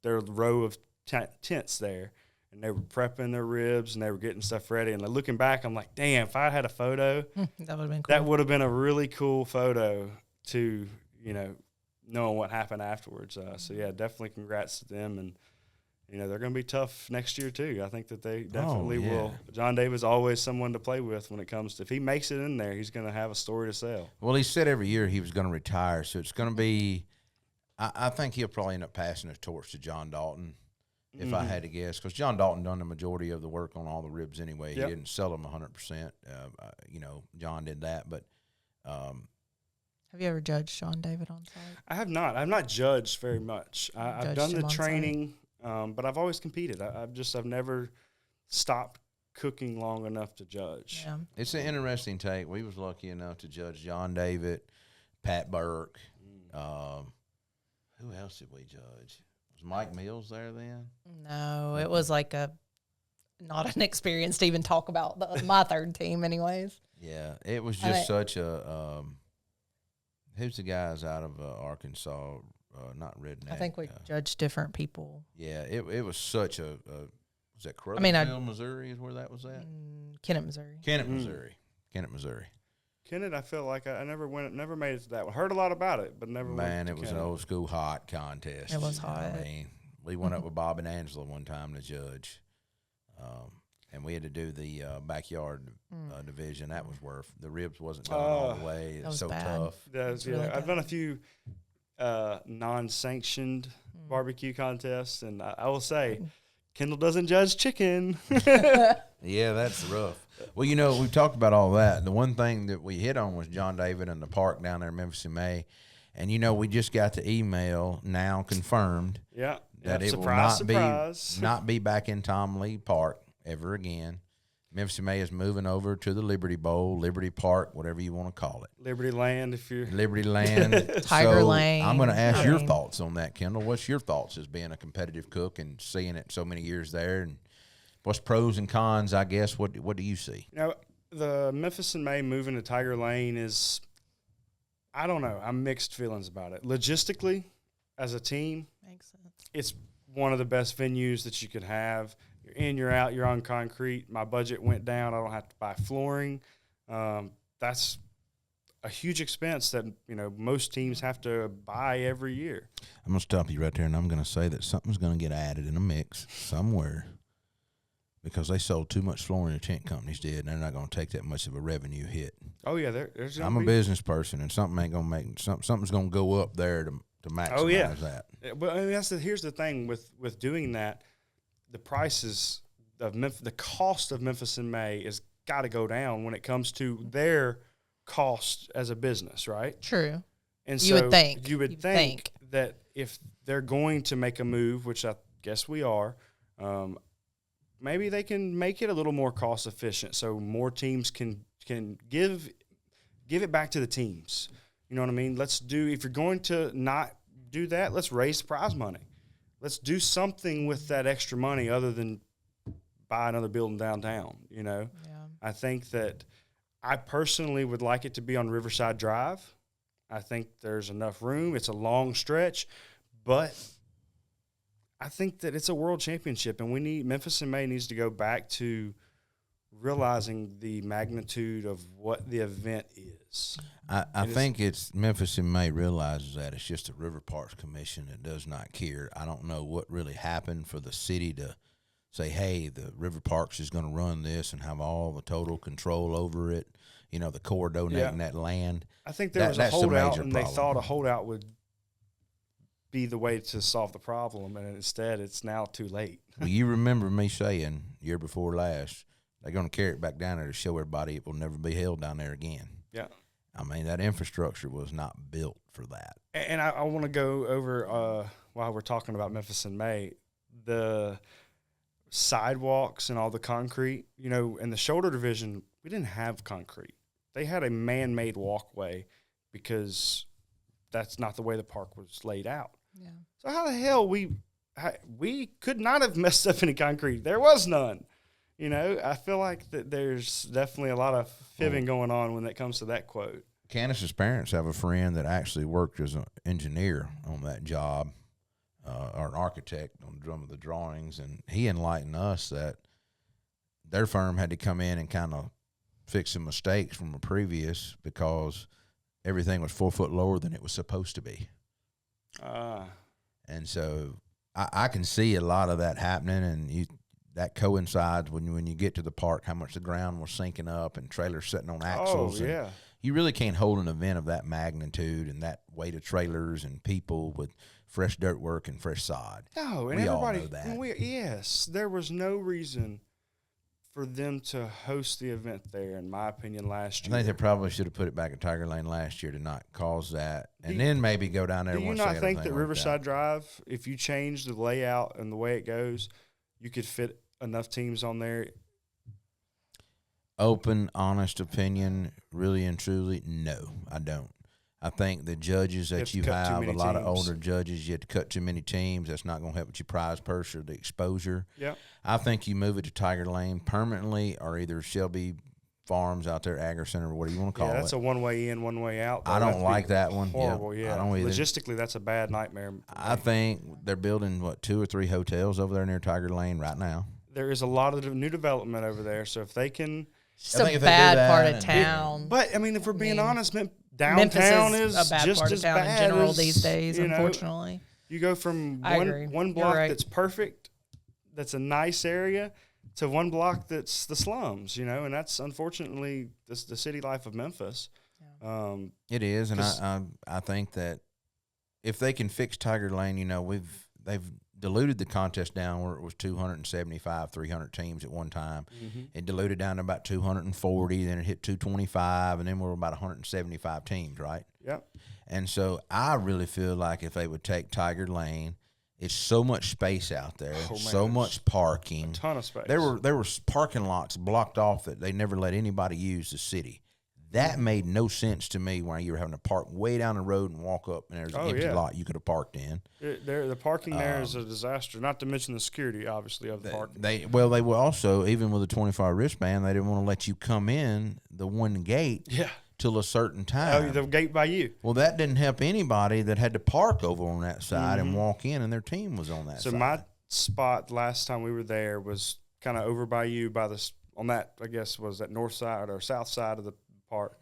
their row of tents there. And they were prepping their ribs and they were getting stuff ready. And looking back, I'm like, damn, if I had a photo,
that would have been cool.
That would have been a really cool photo to, knowing what happened afterwards. So, yeah, definitely congrats to them. And, they're going to be tough next year, too. I think that they definitely will. John David's always someone to play with when it comes to – if he makes it in there, he's going to have a story to sell.
Well, he said every year he was going to retire, so it's going to be – I think he'll probably end up passing the torch to John Dalton. If I had to guess, because John Dalton done the majority of the work on all the ribs anyway.
Yep.
He didn't sell them 100%. John did that. But
have you ever judged Sean David on site?
I have not. I've not judged very much. I've done the training, but I've always competed. I've never stopped cooking long enough to judge.
Yeah.
It's an interesting take. We was lucky enough to judge John David, Pat Burke. Who else did we judge? Mike Mills there then?
No, it was like not an experience to even talk about my third team anyways.
Yeah, it was just such a who's the guys out of Arkansas? not redneck.
I think we judged different people.
Yeah, it was such a was that
Crothersville,
Missouri is where that was at?
Kennett, Missouri.
Kennett, Missouri.
Kennett, I feel like I never made it to that one. Heard a lot about it, but never went
Man,
to
it was
Kennett.
an old school hot contest.
It was
you know what
hot.
I mean, we went up with Bob and Angela one time to judge. And we had to do the backyard division. That was worth. The ribs wasn't done all the way. It was so
bad.
tough.
That's,
really
I've done a few non-sanctioned barbecue contests, and I will say, Kendal doesn't judge chicken.
Yeah, that's rough. Well, you know, we talked about all that. The one thing that we hit on was John David and the park down there in Memphis in May. And, you know, we just got the email now confirmed
Yeah.
that it
Surprise,
will
surprise.
not be back in Tom Lee Park ever again. Memphis in May is moving over to the Liberty Bowl, Liberty Park, whatever you want to call it.
Liberty Land, if you're
Liberty Land.
Tiger
So
Lane.
I'm going to ask your
Lane.
thoughts on that, Kendall. What's your thoughts as being a competitive cook and seeing it so many years there? And what's pros and cons, I guess? What do you see?
You know, the Memphis in May moving to Tiger Lane is, I don't know. I'm mixed feelings about it. Logistically, as a team,
Makes sense.
it's one of the best venues that you could have. You're in, you're out, you're on concrete. My budget went down. I don't have to buy flooring. That's a huge expense that, you know, most teams have to buy every year.
I'm going to stop you right there, and I'm going to say that something's going to get added in a mix somewhere because they sold too much flooring, the tent companies did, and they're not going to take that much of a revenue hit.
Oh, yeah. There's
I'm a business person, and something ain't going to make something's going to go up there to maximize that.
But I mean, here's the thing with doing that, the prices of the cost of Memphis in May is got to go down when it comes to their cost as a business, right?
True.
And
You
so
would think.
you would
You'd
think
think.
that if they're going to make a move, which I guess we are, maybe they can make it a little more cost efficient, so more teams can give it back to the teams. You know what I mean? If you're going to not do that, let's raise the prize money. Let's do something with that extra money other than buy another building downtown, you know?
Yeah.
I think that I personally would like it to be on Riverside Drive. I think there's enough room. It's a long stretch, but I think that it's a world championship, and Memphis in May needs to go back to realizing the magnitude of what the event is.
I think it's Memphis in May realizes that it's just the River Parks Commission that does not care. I don't know what really happened for the city to say, hey, the River Parks is going to run this and have all the total control over it. You know, the Corps donating that land.
I think there was a
that's the
holdout,
major
and
problem.
they thought a holdout would be the way to solve the problem, and instead it's now too late.
Well, you remember me saying year before last, they're going to carry it back down there to show everybody it will never be held down there again.
Yeah.
I mean, that infrastructure was not built for that.
And I want to go over, while we're talking about Memphis in May, the sidewalks and all the concrete. You know, in the shoulder division, we didn't have concrete. They had a man-made walkway because that's not the way the park was laid out.
Yeah.
So how the hell we could not have messed up any concrete. There was none. You know, I feel like that there's definitely a lot of fibbing going on when it comes to that quote.
Candace's parents have a friend that actually worked as an engineer on that job, or an architect on some of the drawings, and he enlightened us that their firm had to come in and kind of fix some mistakes from a previous because everything was 4 foot lower than it was supposed to be. And so I can see a lot of that happening, and that coincides when you get to the park, how much the ground was sinking up and trailers sitting on axles.
Oh, yeah.
And you really can't hold an event of that magnitude and that weight of trailers and people with fresh dirt work and fresh sod.
No, and
we
everybody,
all know that.
Yes, there was no reason for them to host the event there, in my opinion, last
I
year.
think they probably should have put it back at Tiger Lane last year to not cause that, and then maybe go down there.
Do you
once
not
they got
think
everything
that
worked
Riverside
out.
Drive, if you change the layout and the way it goes, you could fit enough teams on there?
Open, honest opinion, really and truly, no, I don't. I think the judges that you
cut too
have, a
many
lot of
teams.
older judges, you have to cut too many teams. That's not going to help with your prize purse or the exposure.
Yeah.
I think you move it to Tiger Lane permanently or either Shelby Farms out there, Agri Center, or whatever you want to call it.
Yeah, that's a one-way in, one-way out.
I don't like that one.
Horrible,
yeah.
yeah.
I don't either.
Logistically, that's a bad nightmare.
I think they're building, 2 or 3 hotels over there near Tiger Lane right now.
There is a lot of new development over there, so if they can...
It's a bad part of town.
But, I mean, if we're being honest, downtown is
a bad
just
part of
as
town
bad
in general
as,
these days,
you know,
unfortunately.
You go from
I agree.
one
You're
block
right.
that's perfect, that's a nice area, to one block that's the slums, you know, and that's unfortunately the city life of Memphis.
Yeah.
It is, and I think that if they can fix Tiger Lane, you know, they've diluted the contest down where it was 275, 300 teams at one time.
Mm-hmm.
It diluted down to about 240, then it hit 225, and then we're about 175 teams, right?
Yep.
And so I really feel like if they would take Tiger Lane, it's so much space out there, so much parking,
A ton of space.
There were parking lots blocked off that they never let anybody use the city. That made no sense to me when you were having to park way down the road and walk up, and there's an empty lot you could have parked in.
The parking there is a disaster, not to mention the security, obviously, of the parking.
They were also, even with a 24-hour wristband, they didn't want to let you come in the one gate till a certain time.
Oh, the gate by you.
Well, that didn't help anybody that had to park over on that side and walk in, and their team was on that side.
So my spot last time we were there was kind of over by you, on that, I guess, was that north side or south side of the park,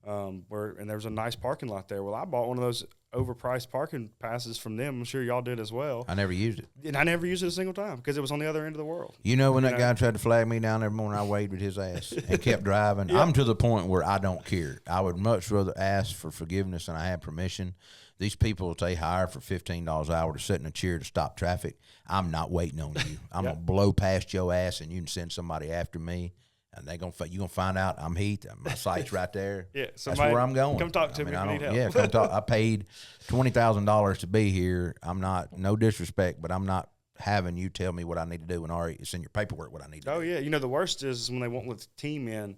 and there was a nice parking lot there. Well, I bought one of those overpriced parking passes from them. I'm sure y'all did as well.
I never used it.
And I never used it a single time because it was on the other end of the world.
You know, when that guy tried to flag me down every morning, I waved with his ass and kept driving. I'm to the point where I don't care. I would much rather ask for forgiveness than I have permission. These people that they hire for $15 an hour to sit in a chair to stop traffic, I'm not waiting on you. I'm going to blow past your ass, and you can send somebody after me. And you're gonna find out I'm Heath. My site's right there.
That's
where I'm going.
Come talk to me if you need help.
Yeah, come talk. I paid $20,000 to be here. I'm not, no disrespect, but I'm not having you tell me what I need to do, and already it's in your paperwork what I need to do.
Oh yeah, you know the worst is when they want with a team in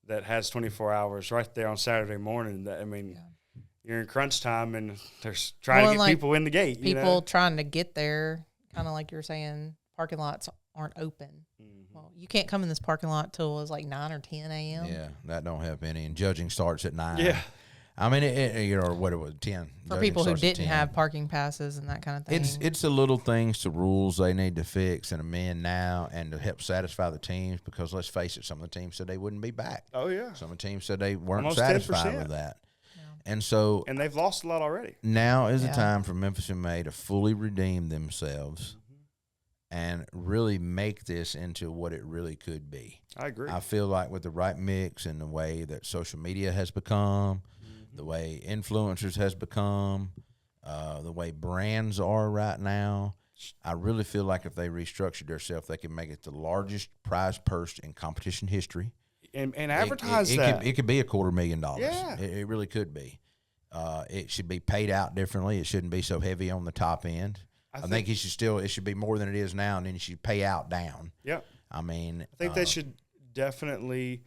that has 24 hours right there on Saturday morning. That you're in crunch time and they're trying to get people in the gate.
People trying to get there, kind of like you were saying, parking lots aren't open. Well, you can't come in this parking lot till it's like 9 or 10 a.m.
Yeah, that don't help any. And judging starts at 9.
Yeah.
I mean, or what it was, 10.
For people who didn't have parking passes and that kind of thing.
It's the little things, the rules they need to fix and amend now, and to help satisfy the teams, because let's face it, some of the teams said they wouldn't be back.
Oh, yeah.
Some of the teams said they weren't
Almost
satisfied
10%.
with that.
Yeah.
And
they've lost a lot already.
Now is the time for Memphis in May to fully redeem themselves and really make this into what it really could be.
I agree.
I feel like with the right mix and the way that social media has become, the way influencers has become, the way brands are right now, I really feel like if they restructured themselves, they can make it the largest prize purse in competition history.
And advertise that.
It could be $250,000.
Yeah.
It really could be. It should be paid out differently. It shouldn't be so heavy on the top end. I think it should be more than it is now, and then you should pay out down.
Yep.
I mean,
I think they should definitely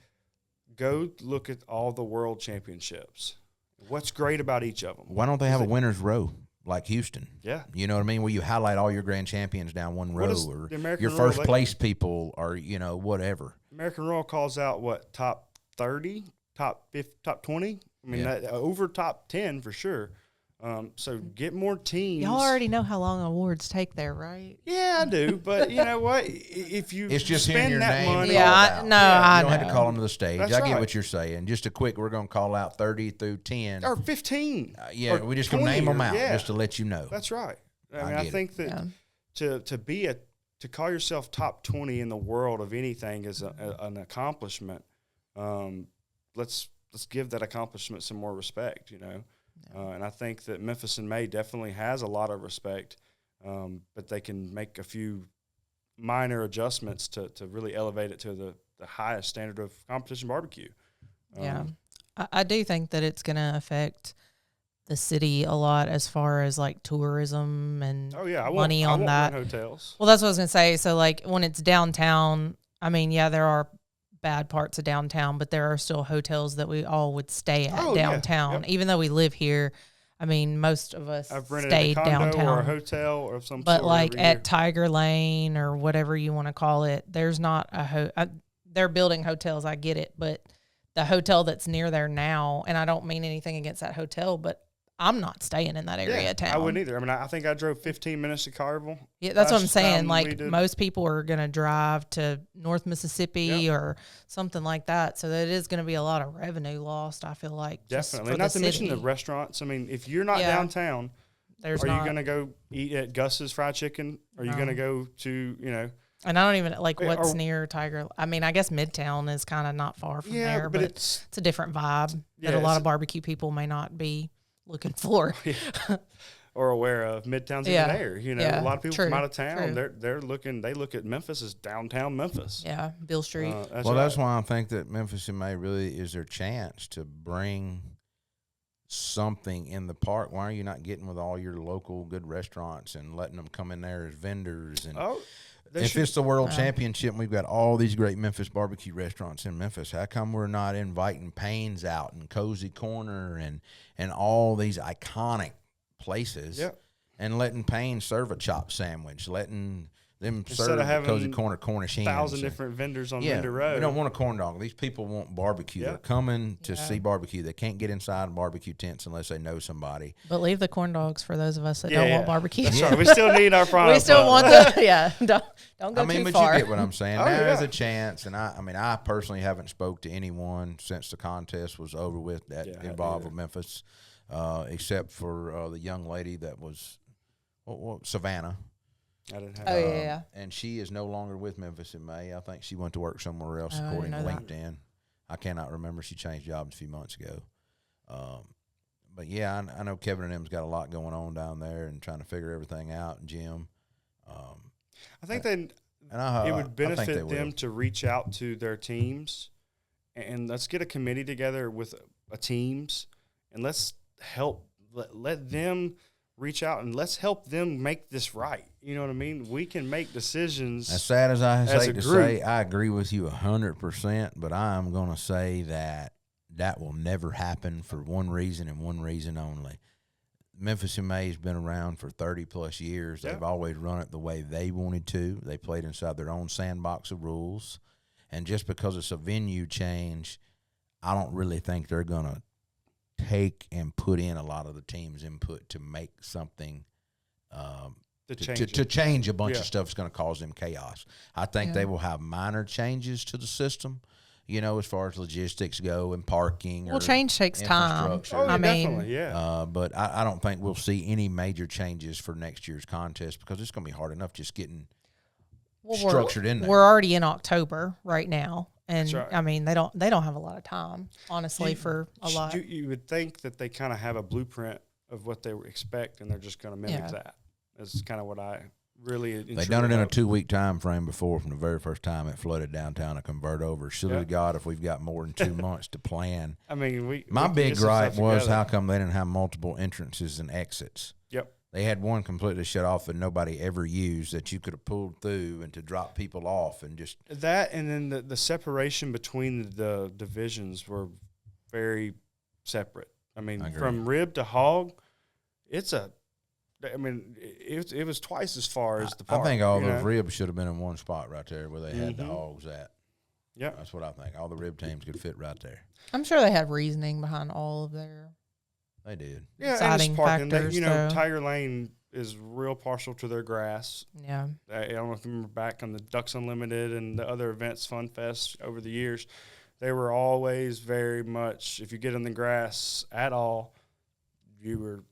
go look at all the world championships. What's great about each of them?
Why don't they have a winner's row like Houston?
Yeah.
You know what I mean? Where you highlight all your grand champions down one row, or your
Royal
first place people, or, whatever.
American Royal calls out what, top 30, top 50, top 20? I mean, over top 10 for sure. So get more teams.
Y'all already know how long awards take there, right?
Yeah, I do. But you know what? If you
It's just
spend
your
that
name
money,
I
You
know.
don't have to call them to the stage.
That's
I get
right.
what you're saying. Just a quick, we're going to call out 30 through 10.
or 15.
Or we just going to name them out just to let you know.
That's right. I think that to call yourself top 20 in the world of anything is an accomplishment. Let's give that accomplishment some more respect, and I think that Memphis in May definitely has a lot of respect, but they can make a few minor adjustments to really elevate it to the highest standard of competition barbecue.
I do think that it's going to affect the city a lot as far as like tourism and money on that.
Hotels.
Well, that's what I was going to say. So like when it's downtown, I mean, there are bad parts of downtown, but there are still hotels that we all would stay at downtown. Yep. Even though we live here, I mean, most of us stayed downtown
or a hotel or some
but
sort.
Like at Tiger Lane or whatever you want to call it, there's not they're building hotels. I get it, but the hotel that's near there now, and I don't mean anything against that hotel, but I'm not staying in that area of town.
I wouldn't either. I mean, I think I drove 15 minutes to Carville.
Yeah, that's what I'm saying. Like, most people are going to drive to North Mississippi or something like that. So that is going to be a lot of revenue lost, I feel like.
Definitely. Not to mention the restaurants. I mean, if you're not downtown, are you going to go eat at Gus's Fried Chicken? Are you going to go to,
And I don't even, like, what's near Tiger. I mean, I guess Midtown is kind of not far from there, but it's a different vibe that a lot of barbecue people may not be looking for
or aware of. Midtown's even there. A lot of people from out of town, they look at Memphis as downtown Memphis.
Yeah, Beale Street.
That's why I think that Memphis in May really is their chance to bring something in the park. Why are you not getting with all your local good restaurants and letting them come in there as vendors? And if it's the world championship and we've got all these great Memphis barbecue restaurants in Memphis, how come we're not inviting Payne's out and Cozy Corner and all these iconic places and letting Payne serve a chopped sandwich, letting them serve a Cozy Corner Cornish hens.
1,000 different vendors on Vendor Road.
We don't want a corn dog. These people want barbecue. They're coming to see barbecue. They can't get inside barbecue tents unless they know somebody.
But leave the corn dogs for those of us that don't want barbecue.
That's right. We still need our frying.
We still want the don't go too far.
You get what I'm saying. There's a chance, and I personally haven't spoke to anyone since the contest was over with that involved with Memphis, except for the young lady that was Savannah.
I didn't have
and she is no longer with Memphis in May. I think she went to work somewhere else, according to LinkedIn. I cannot remember. She changed jobs a few months ago. But yeah, I know Kevin and them's got a lot going on down there and trying to figure everything out. And Jim,
I think it would benefit them to reach out to their teams, and let's get a committee together with a teams, and let's help let them reach out and let's help them make this right. You know what I mean? We can make decisions.
As sad as I hate to say, I agree with you 100%, but I'm going to say that will never happen for one reason and one reason only. Memphis in May has been around for 30-plus years. They've always run it the way they wanted to. They played inside their own sandbox of rules. And just because it's a venue change, I don't really think they're going to take and put in a lot of the team's input to make something to change a bunch of stuff that's going to cause them chaos. I think they will have minor changes to the system, as far as logistics go and parking.
Well, change takes time.
I mean,
but I don't think we'll see any major changes for next year's contest because it's going to be hard enough just getting structured in there.
We're already in October right now. And I mean, they don't have a lot of time, honestly, for a lot.
You would think that they kind of have a blueprint of what they expect, and they're just going to mimic that. That's kind of what I really.
They done it in a 2-week time frame before. From the very first time it flooded downtown to convert over. Should have God if we've got more than 2 months to plan.
I mean,
my big gripe was how come they didn't have multiple entrances and exits.
Yep.
They had one completely shut off that nobody ever used that you could have pulled through and to drop people off and just
that. And then the separation between the divisions were very separate. I mean, from rib to hog, it was twice as far as the park.
I think all those ribs should have been in one spot right there where they had the hogs at.
Yeah,
that's what I think. All the rib teams could fit right there.
I'm sure they had reasoning behind all of their.
They did.
Yeah, and it's parking. Tiger Lane is real partial to their grass.
Yeah.
I don't know if you remember back on the Ducks Unlimited and the other events, Fun Fest over the years, they were always very much, if you get in the grass at all, you were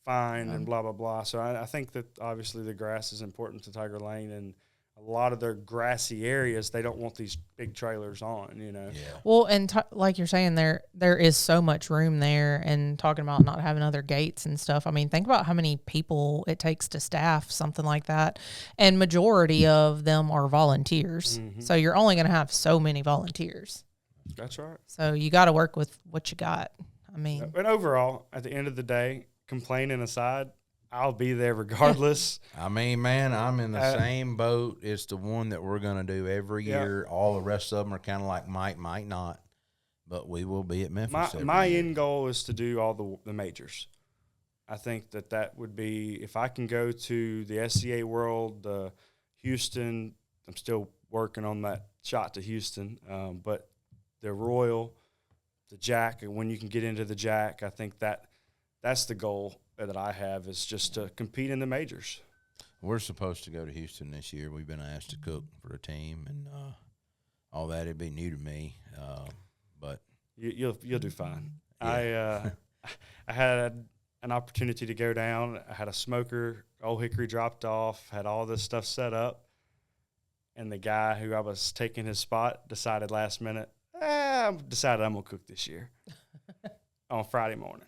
fine and blah, blah, blah. So I think that obviously the grass is important to Tiger Lane, and a lot of their grassy areas, they don't want these big trailers on, Yeah.
Well, and like you're saying, there is so much room there, and talking about not having other gates and stuff. I mean, think about how many people it takes to staff something like that, and majority of them are volunteers. Mm-hmm. So you're only going to have so many volunteers.
That's right.
So you got to work with what you got. I mean,
but overall, at the end of the day, complaining aside, I'll be there regardless.
I mean, man, I'm in the same boat. It's the one that we're going to do every year. All the rest of them are kind of like might not, but we will be at Memphis.
My end goal is to do all the majors. I think that would be, if I can go to the SCA World, the Houston, I'm still working on that shot to Houston, but the Royal, jack, and when you can get into the jack, I think that's the goal that I have, is just to compete in the majors.
We're supposed to go to Houston this year. We've been asked to cook for a team, and all that, it'd be new to me. But
you'll do fine.
Yeah.
I had an opportunity to go down. I had a smoker, Old Hickory dropped off, had all this stuff set up, and the guy who I was taking his spot decided last minute, decided I'm gonna cook this year on Friday morning.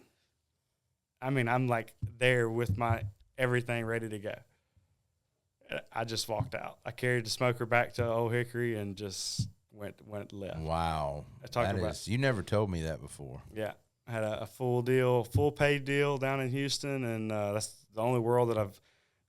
I mean, I'm like there with my everything ready to go. I just walked out. I carried the smoker back to Old Hickory and just went left.
wow, you never told me that before.
Yeah, I had a full paid deal down in Houston, and that's the only world that I've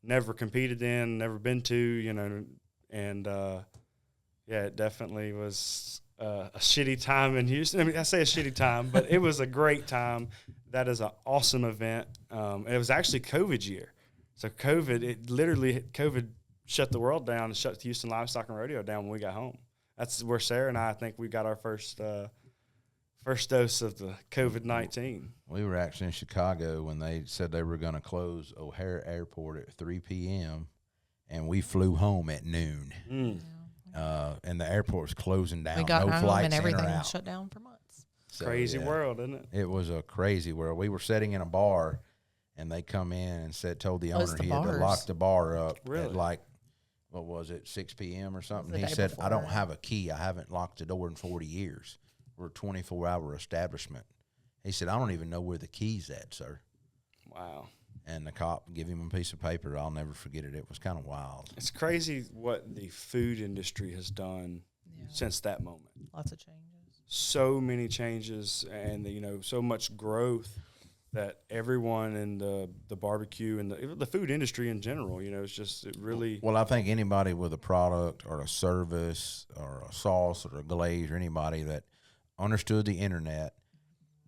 never competed in, never been to, you know, and yeah, it definitely was a shitty time in Houston. I mean, I say a shitty time, but it was a great time. That is an awesome event. It was actually COVID year. So COVID shut the world down and shut the Houston Livestock and Rodeo down when we got home. That's where Sarah and I think we got our first dose of the COVID-19.
We were actually in Chicago when they said they were going to close O'Hare Airport at 3 p.m., and we flew home at noon. And the airport was closing down.
We got
no
home
flights
and everything
in or out.
was shut down for months.
So,
Crazy world, isn't it?
It was a crazy world. We were sitting in a bar, and they come in and told the owner he had to lock the bar up at like, what was it, 6 p.m. or something. He said, I don't have a key. I haven't locked the door in 40 years. We're a 24-hour establishment. He said, I don't even know where the key's at, sir.
Wow.
And the cop gave him a piece of paper. I'll never forget it. It was kind of wild.
It's crazy what the food industry has done since that moment.
Lots of changes.
So many changes, and you know, so much growth that everyone in the barbecue and the food industry in general, you know, it's just it really.
Well, I think anybody with a product or a service or a sauce or a glaze or anybody that understood the internet,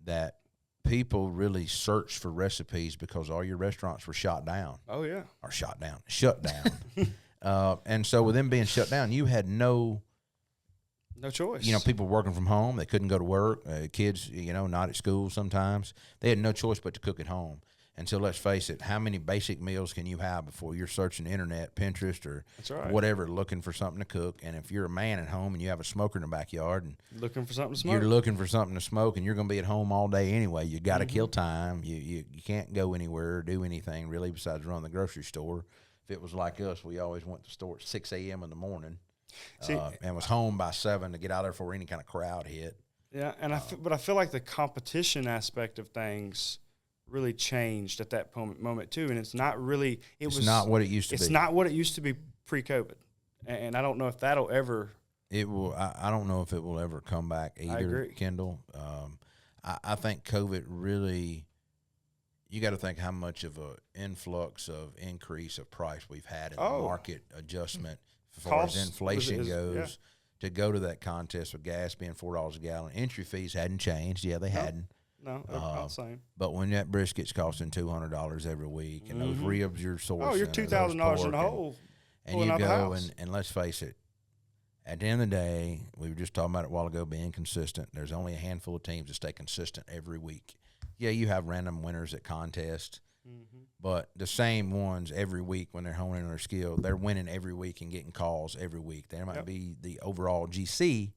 that people really searched for recipes because all your restaurants were shut down.
Oh yeah,
or shut down. And so with them being shut down, you had no
choice.
You know, people working from home, they couldn't go to work. Kids, you know, not at school sometimes. They had no choice but to cook at home. And so let's face it, how many basic meals can you have before you're searching the internet, Pinterest, or whatever, looking for something to cook? And if you're a man at home and you have a smoker in the backyard and
looking for something to smoke,
you're looking for something to smoke, and you're going to be at home all day anyway. You got to kill time. You can't go anywhere or do anything really besides run the grocery store. If it was like us, we always went to the store at 6 a.m. in the morning. And was home by 7 to get out there before any kind of crowd hit.
Yeah, and but I feel like the competition aspect of things really changed at that moment too, and it's not really. It's
not what it used to be.
It's not what it used to be pre-COVID, and I don't know if that'll ever.
It will. I don't know if it will ever come back either.
I agree.
Kendall. I think COVID really. You got to think how much of an influx of increase of price we've had in the market adjustment. As far as inflation goes, to go to that contest with gas being $4 a gallon, entry fees hadn't changed. Yeah, they hadn't.
No, they're about the same.
But when that brisket's costing $200 every week, and those ribs you're sourcing,
you're $2,000 in the hole.
And you go and let's face it, at the end of the day, we were just talking about it a while ago, being consistent. There's only a handful of teams that stay consistent every week. Yeah, you have random winners at contests. But the same ones every week when they're honing their skill, they're winning every week and getting calls every week. They might be the overall GC,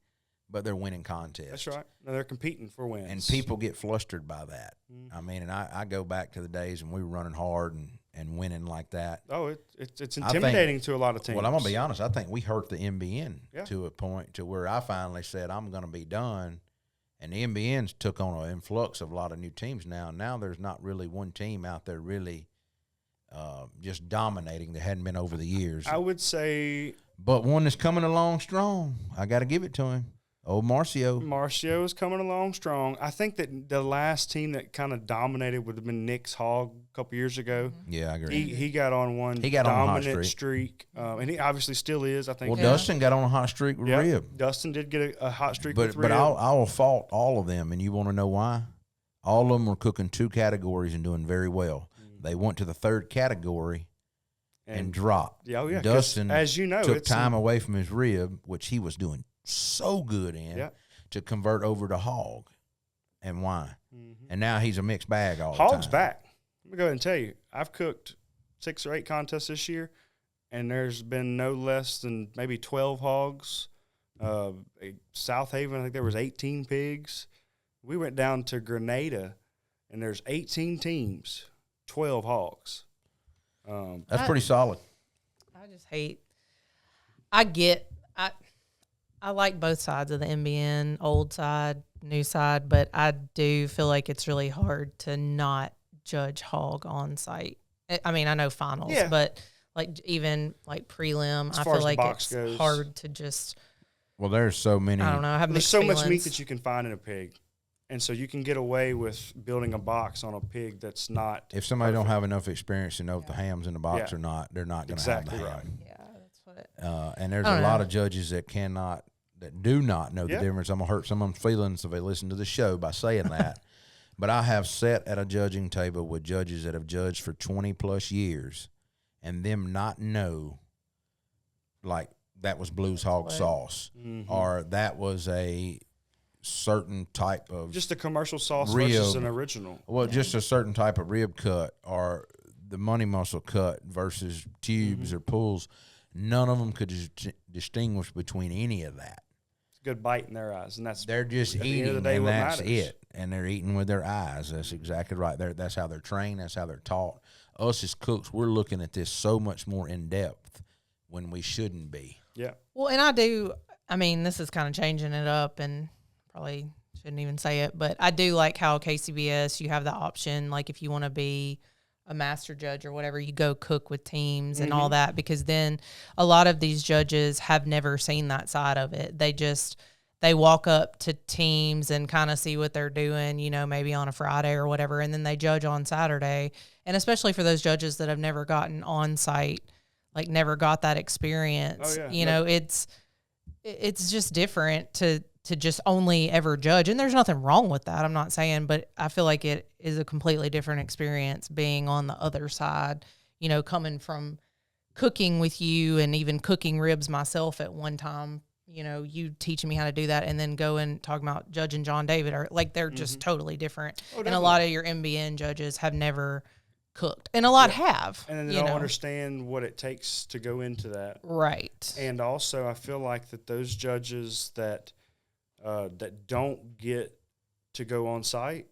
but they're winning contests.
That's right. No, they're competing for wins.
And people get flustered by that. I mean, and I go back to the days when we were running hard and winning like that.
Oh, it's intimidating to a lot of teams.
Well, I'm going to be honest. I think we hurt the MBN to a point to where I finally said, I'm going to be done. And the MBN's took on an influx of a lot of new teams now. Now there's not really one team out there really just dominating that hadn't been over the years.
I would say.
But one that's coming along strong. I got to give it to him. Old Marcio.
Marcio is coming along strong. I think that the last team that kind of dominated would have been Nick's Hog a couple years ago.
Yeah, I agree.
He got on one dominant streak. And he obviously still is, I think.
Well, Dustin got on a hot streak with Rib.
Dustin did get a hot streak with Rib.
But I'll fault all of them, and you want to know why? All of them were cooking 2 categories and doing very well. They went to the 3rd category and dropped.
Yeah,
Dustin,
as you know,
took time away from his Rib, which he was doing so good in, to convert over to Hog. and why?
Mm-hmm.
And now he's a mixed bag all the
Hog's
time.
Back. Let me go ahead and tell you, I've cooked 6 or 8 contests this year, and there's been no less than maybe 12 hogs. South Haven, I think there was 18 pigs. We went down to Grenada, and there's 18 teams, 12 hogs.
That's pretty solid.
I just hate. I like both sides of the NBN, old side, new side, but I do feel like it's really hard to not judge hog on site. I mean, I know finals, but like even like prelim,
As
I
far
feel
as the
like
box
it's
goes.
hard to just.
Well, there's so many.
I don't know. I have
There's
mixed
so
feelings.
much meat that you can find in a pig, and so you can get away with building a box on a pig that's not.
If somebody
perfect.
don't have enough experience to know if the ham's in the box or not, they're not going to
Exactly
have the
right.
ham.
Yeah, that's what.
And there's
I
a
don't
lot
know.
of judges that do not know the difference. I'm going to hurt someone's feelings if they listen to the show by saying that. But I have sat at a judging table with judges that have judged for 20-plus years and them not know, like, that was Blues Hog sauce or that was a certain type of
Just a commercial sauce
rib,
versus an original.
Well, just a certain type of rib cut or the money muscle cut versus tubes or pulls. None of them could distinguish between any of that.
It's a good bite in their eyes, and
They're just
at the end
eating,
of the day
and
what
that's
matters.
it. And they're eating with their eyes. That's exactly right. That's how they're trained. That's how they're taught. Us as cooks, we're looking at this so much more in depth when we shouldn't be.
Yeah.
Well, and I mean, this is kind of changing it up and probably shouldn't even say it, but I do like how KCBS, you have the option, like if you want to be a master judge or whatever, you go cook with teams and all that, because then a lot of these judges have never seen that side of it. They walk up to teams and kind of see what they're doing, maybe on a Friday or whatever, and then they judge on Saturday. And especially for those judges that have never gotten on site, like never got that experience, it's just different to just only ever judge. And there's nothing wrong with that, I'm not saying, but I feel like it is a completely different experience being on the other side, coming from cooking with you and even cooking ribs myself at one time, you teaching me how to do that, and then going talking about judging John David, or like they're just totally different. And a lot of your MBN judges have never cooked, and a lot have.
And then they don't understand what it takes to go into that.
Right.
And also, I feel like that those judges that don't get to go on site,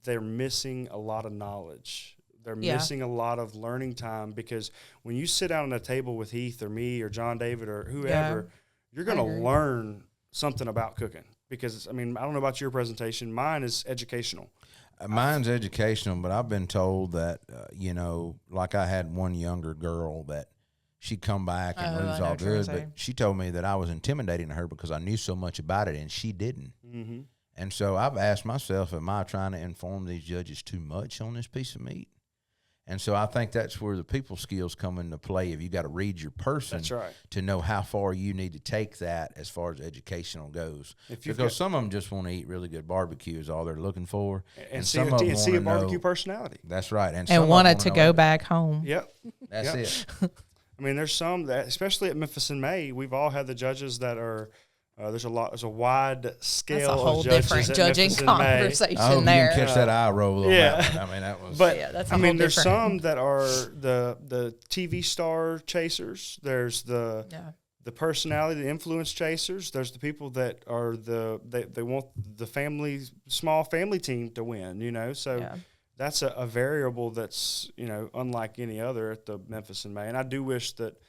they're missing a lot of knowledge. They're missing a lot of learning time, because when you sit down at a table with Heath or me or John David or whoever, you're going to learn something about cooking. Because, I mean, I don't know about your presentation. Mine is educational.
Mine's educational, but I've been told that, like I had one younger girl that she'd come back and lose all good, but she told me that I was intimidating her because I knew so much about it, and she didn't. Mm-hmm. And so I've asked myself, am I trying to inform these judges too much on this piece of meat? And so I think that's where the people skills come into play. If you got to read your person to know how far you need to take that as far as educational goes. Because some of them just want to eat really good barbecue is all they're looking for.
And see a barbecue personality.
That's right.
And wanted to go back home.
Yep.
That's it.
I mean, there's some that, especially at Memphis in May, we've all had the judges that are, there's a wide scale
That's a whole
of judges
different
at
judging
Memphis in
conversation
I hope
there.
you can catch that eye roll on that one. I mean, that was.
But
that's
I mean, there's
different.
some that are the TV star chasers. There's the personality, the influence chasers. There's the people that are they want the small family team to win. So that's a variable that's unlike any other at the Memphis in May. And I do wish that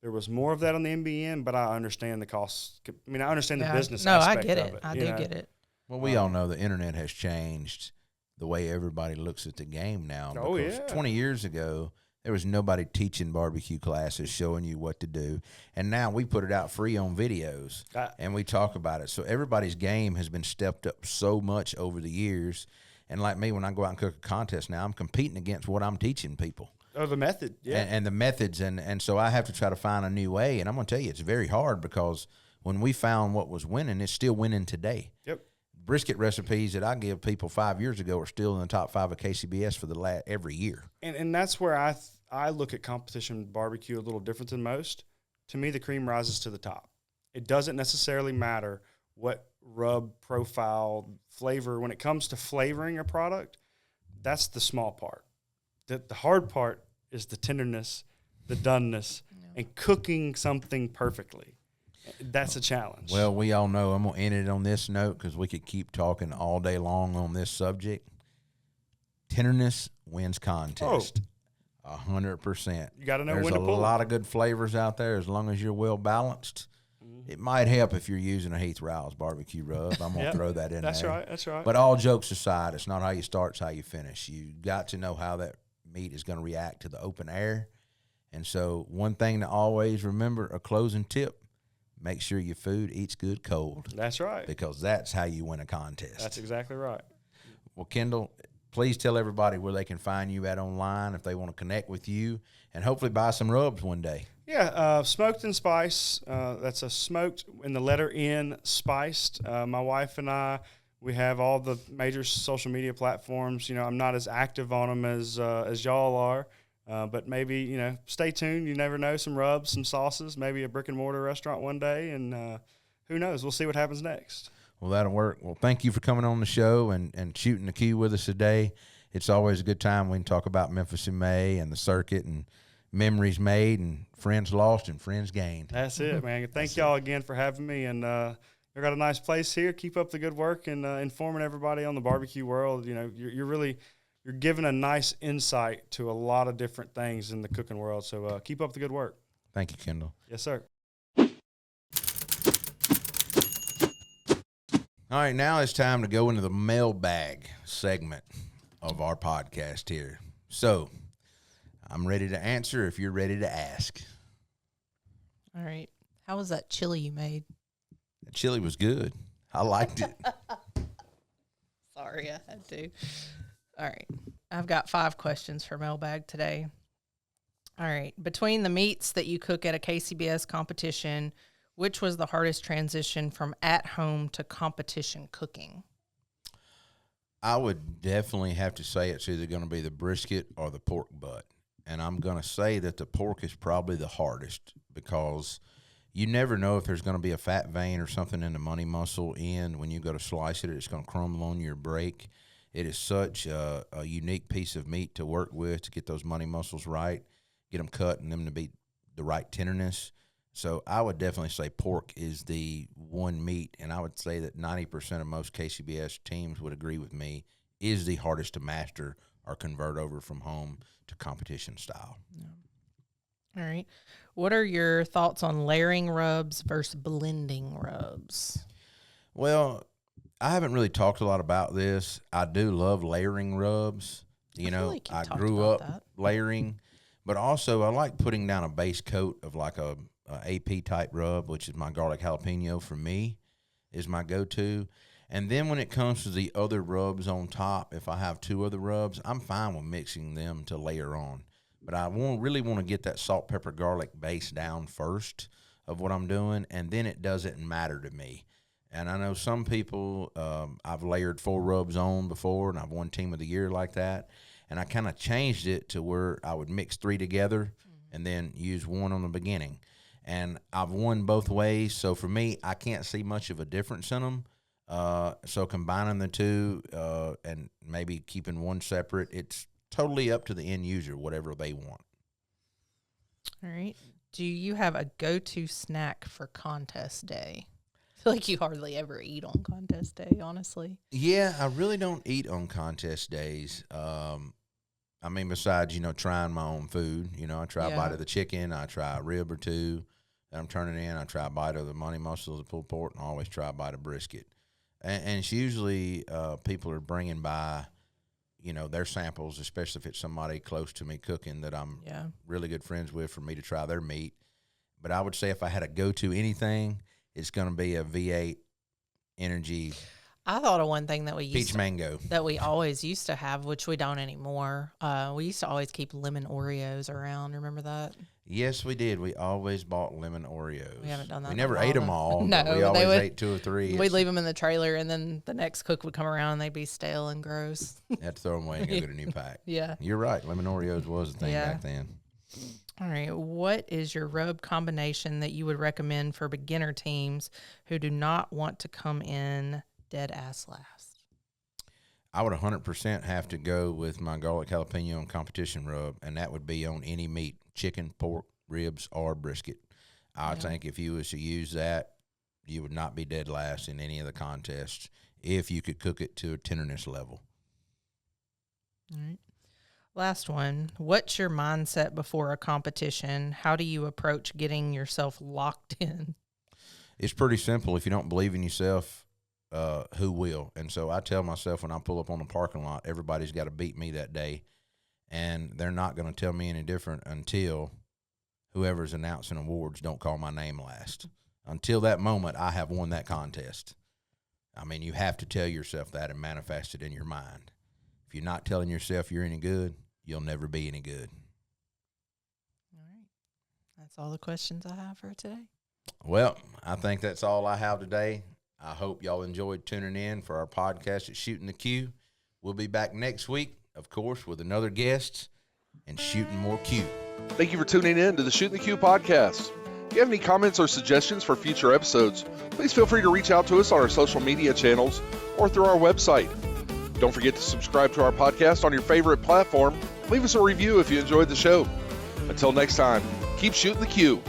there was more of that on the NBN, but I understand the costs. I mean, I understand the business aspect
I get
of
it.
it.
I do get it.
Well, we all know the internet has changed the way everybody looks at the game now.
Oh,
because
yeah.
20 years ago, there was nobody teaching barbecue classes, showing you what to do. And now we put it out free on videos, and we talk about it. So everybody's game has been stepped up so much over the years. And like me, when I go out and cook a contest now, I'm competing against what I'm teaching people.
Oh, the method,
and the methods, and so I have to try to find a new way. And I'm going to tell you, it's very hard, because when we found what was winning, it's still winning today.
Yep.
Brisket recipes that I give people 5 years ago are still in the top 5 of KCBS for every year.
And that's where I look at competition barbecue a little different than most. To me, the cream rises to the top. It doesn't necessarily matter what rub profile flavor. When it comes to flavoring a product, that's the small part. The hard part is the tenderness, the doneness, and cooking something perfectly. That's a challenge.
Well, we all know I'm going to end it on this note because we could keep talking all day long on this subject. Tenderness wins contest. 100%.
You got to know
There's
when to pull.
There's a lot of good flavors out there as long as you're well balanced. It might help if you're using a Heath Riles barbecue rub. I'm going to throw that in there.
That's right.
But all jokes aside, it's not how you start, it's how you finish. You got to know how that meat is going to react to the open air. And so one thing to always remember, a closing tip, make sure your food eats good cold.
That's right.
Because that's how you win a contest.
That's exactly right.
Well, Kendal, please tell everybody where they can find you at online if they want to connect with you and hopefully buy some rubs one day.
Yeah, Smoked and Spice. That's a smoked in the letter N, spiced. My wife and I, we have all the major social media platforms. You know, I'm not as active on them as y'all are, but maybe, you know, stay tuned. You never know, some rubs, some sauces, maybe a brick and mortar restaurant one day, and who knows? We'll see what happens next.
Well, that'll work. Well, thank you for coming on the show and shooting the key with us today. It's always a good time. We can talk about Memphis in May and the circuit and memories made and friends lost and friends gained.
That's it, man. Thank y'all again for having me. And you got a nice place here. Keep up the good work and informing everybody on the barbecue world. You know, you're giving a nice insight to a lot of different things in the cooking world. So keep up the good work.
Thank you, Kendal.
Yes, sir.
All right, now it's time to go into the mailbag segment of our podcast here. So I'm ready to answer if you're ready to ask.
All right. How was that chili you made?
The chili was good. I liked it.
Sorry, I had to. All right. I've got 5 questions for mailbag today. All right. Between the meats that you cook at a KCBS competition, which was the hardest transition from at home to competition cooking?
I would definitely have to say it's either going to be the brisket or the pork butt. And I'm going to say that the pork is probably the hardest because you never know if there's going to be a fat vein or something in the money muscle end. When you go to slice it, it's going to crumble on your break. It is such a unique piece of meat to work with to get those money muscles right, get them cut and them to be the right tenderness. So I would definitely say pork is the one meat, and I would say that 90% of most KCBS teams would agree with me, is the hardest to master or convert over from home to competition style.
Yeah. All right. What are your thoughts on layering rubs versus blending rubs?
Well, I haven't really talked a lot about this. I do love layering rubs. You know,
like
I grew up layering, but also I like putting down a base coat of like a AP type rub, which is my garlic jalapeno for me, is my go-to. And then when it comes to the other rubs on top, if I have 2 other rubs, I'm fine with mixing them to layer on. But I really want to get that salt, pepper, garlic base down first of what I'm doing, and then it doesn't matter to me. And I know some people, I've layered 4 rubs on before, and I've won Team of the Year like that. And I kind of changed it to where I would mix 3 together and then use 1 on the beginning. And I've won both ways, so for me, I can't see much of a difference in them. So combining the 2 and maybe keeping 1 separate, it's totally up to the end user, whatever they want.
All right. Do you have a go-to snack for contest day? I feel like you hardly ever eat on contest day, honestly.
Yeah, I really don't eat on contest days. I mean, besides, you know, trying my own food, you know, I try a bite of the chicken, I try a rib or 2 that I'm turning in, I try a bite of the money muscle, the pulled pork, and I always try a bite of brisket. And it's usually people are bringing by, you know, their samples, especially if it's somebody close to me cooking that I'm really good friends with, for me to try their meat. But I would say if I had to go to anything, it's going to be a V8 Energy.
I thought of one thing that we used
peach mango
that we always used to have, which we don't anymore. We used to always keep lemon Oreos around. Remember that?
Yes, we did. We always bought lemon Oreos.
We haven't done that.
We never ate them all.
No,
but we always ate 2 or 3.
We'd leave them in the trailer, and then the next cook would come around, and they'd be stale and gross.
You had to throw them away and go get a new pack.
Yeah.
You're right. Lemon Oreos was a thing back then.
All right. What is your rub combination that you would recommend for beginner teams who do not want to come in dead ass last?
I would 100% have to go with my garlic jalapeno and competition rub, and that would be on any meat, chicken, pork, ribs, or brisket. I think if you was to use that, you would not be dead last in any of the contests if you could cook it to a tenderness level.
All right. Last one. What's your mindset before a competition? How do you approach getting yourself locked in?
It's pretty simple. If you don't believe in yourself, who will? And so I tell myself when I pull up on the parking lot, everybody's got to beat me that day, and they're not going to tell me any different until whoever's announcing awards don't call my name last. Until that moment, I have won that contest. I mean, you have to tell yourself that and manifest it in your mind. If you're not telling yourself you're any good, you'll never be any good.
All right. That's all the questions I have for today.
Well, I think that's all I have today. I hope y'all enjoyed tuning in for our podcast at Shooting the Q. We'll be back next week, of course, with another guest and shooting more Q.
Thank you for tuning in to the Shooting the Q podcast. If you have any comments or suggestions for future episodes, please feel free to reach out to us on our social media channels or through our website. Don't forget to subscribe to our podcast on your favorite platform. Leave us a review if you enjoyed the show. Until next time, keep shooting the Q.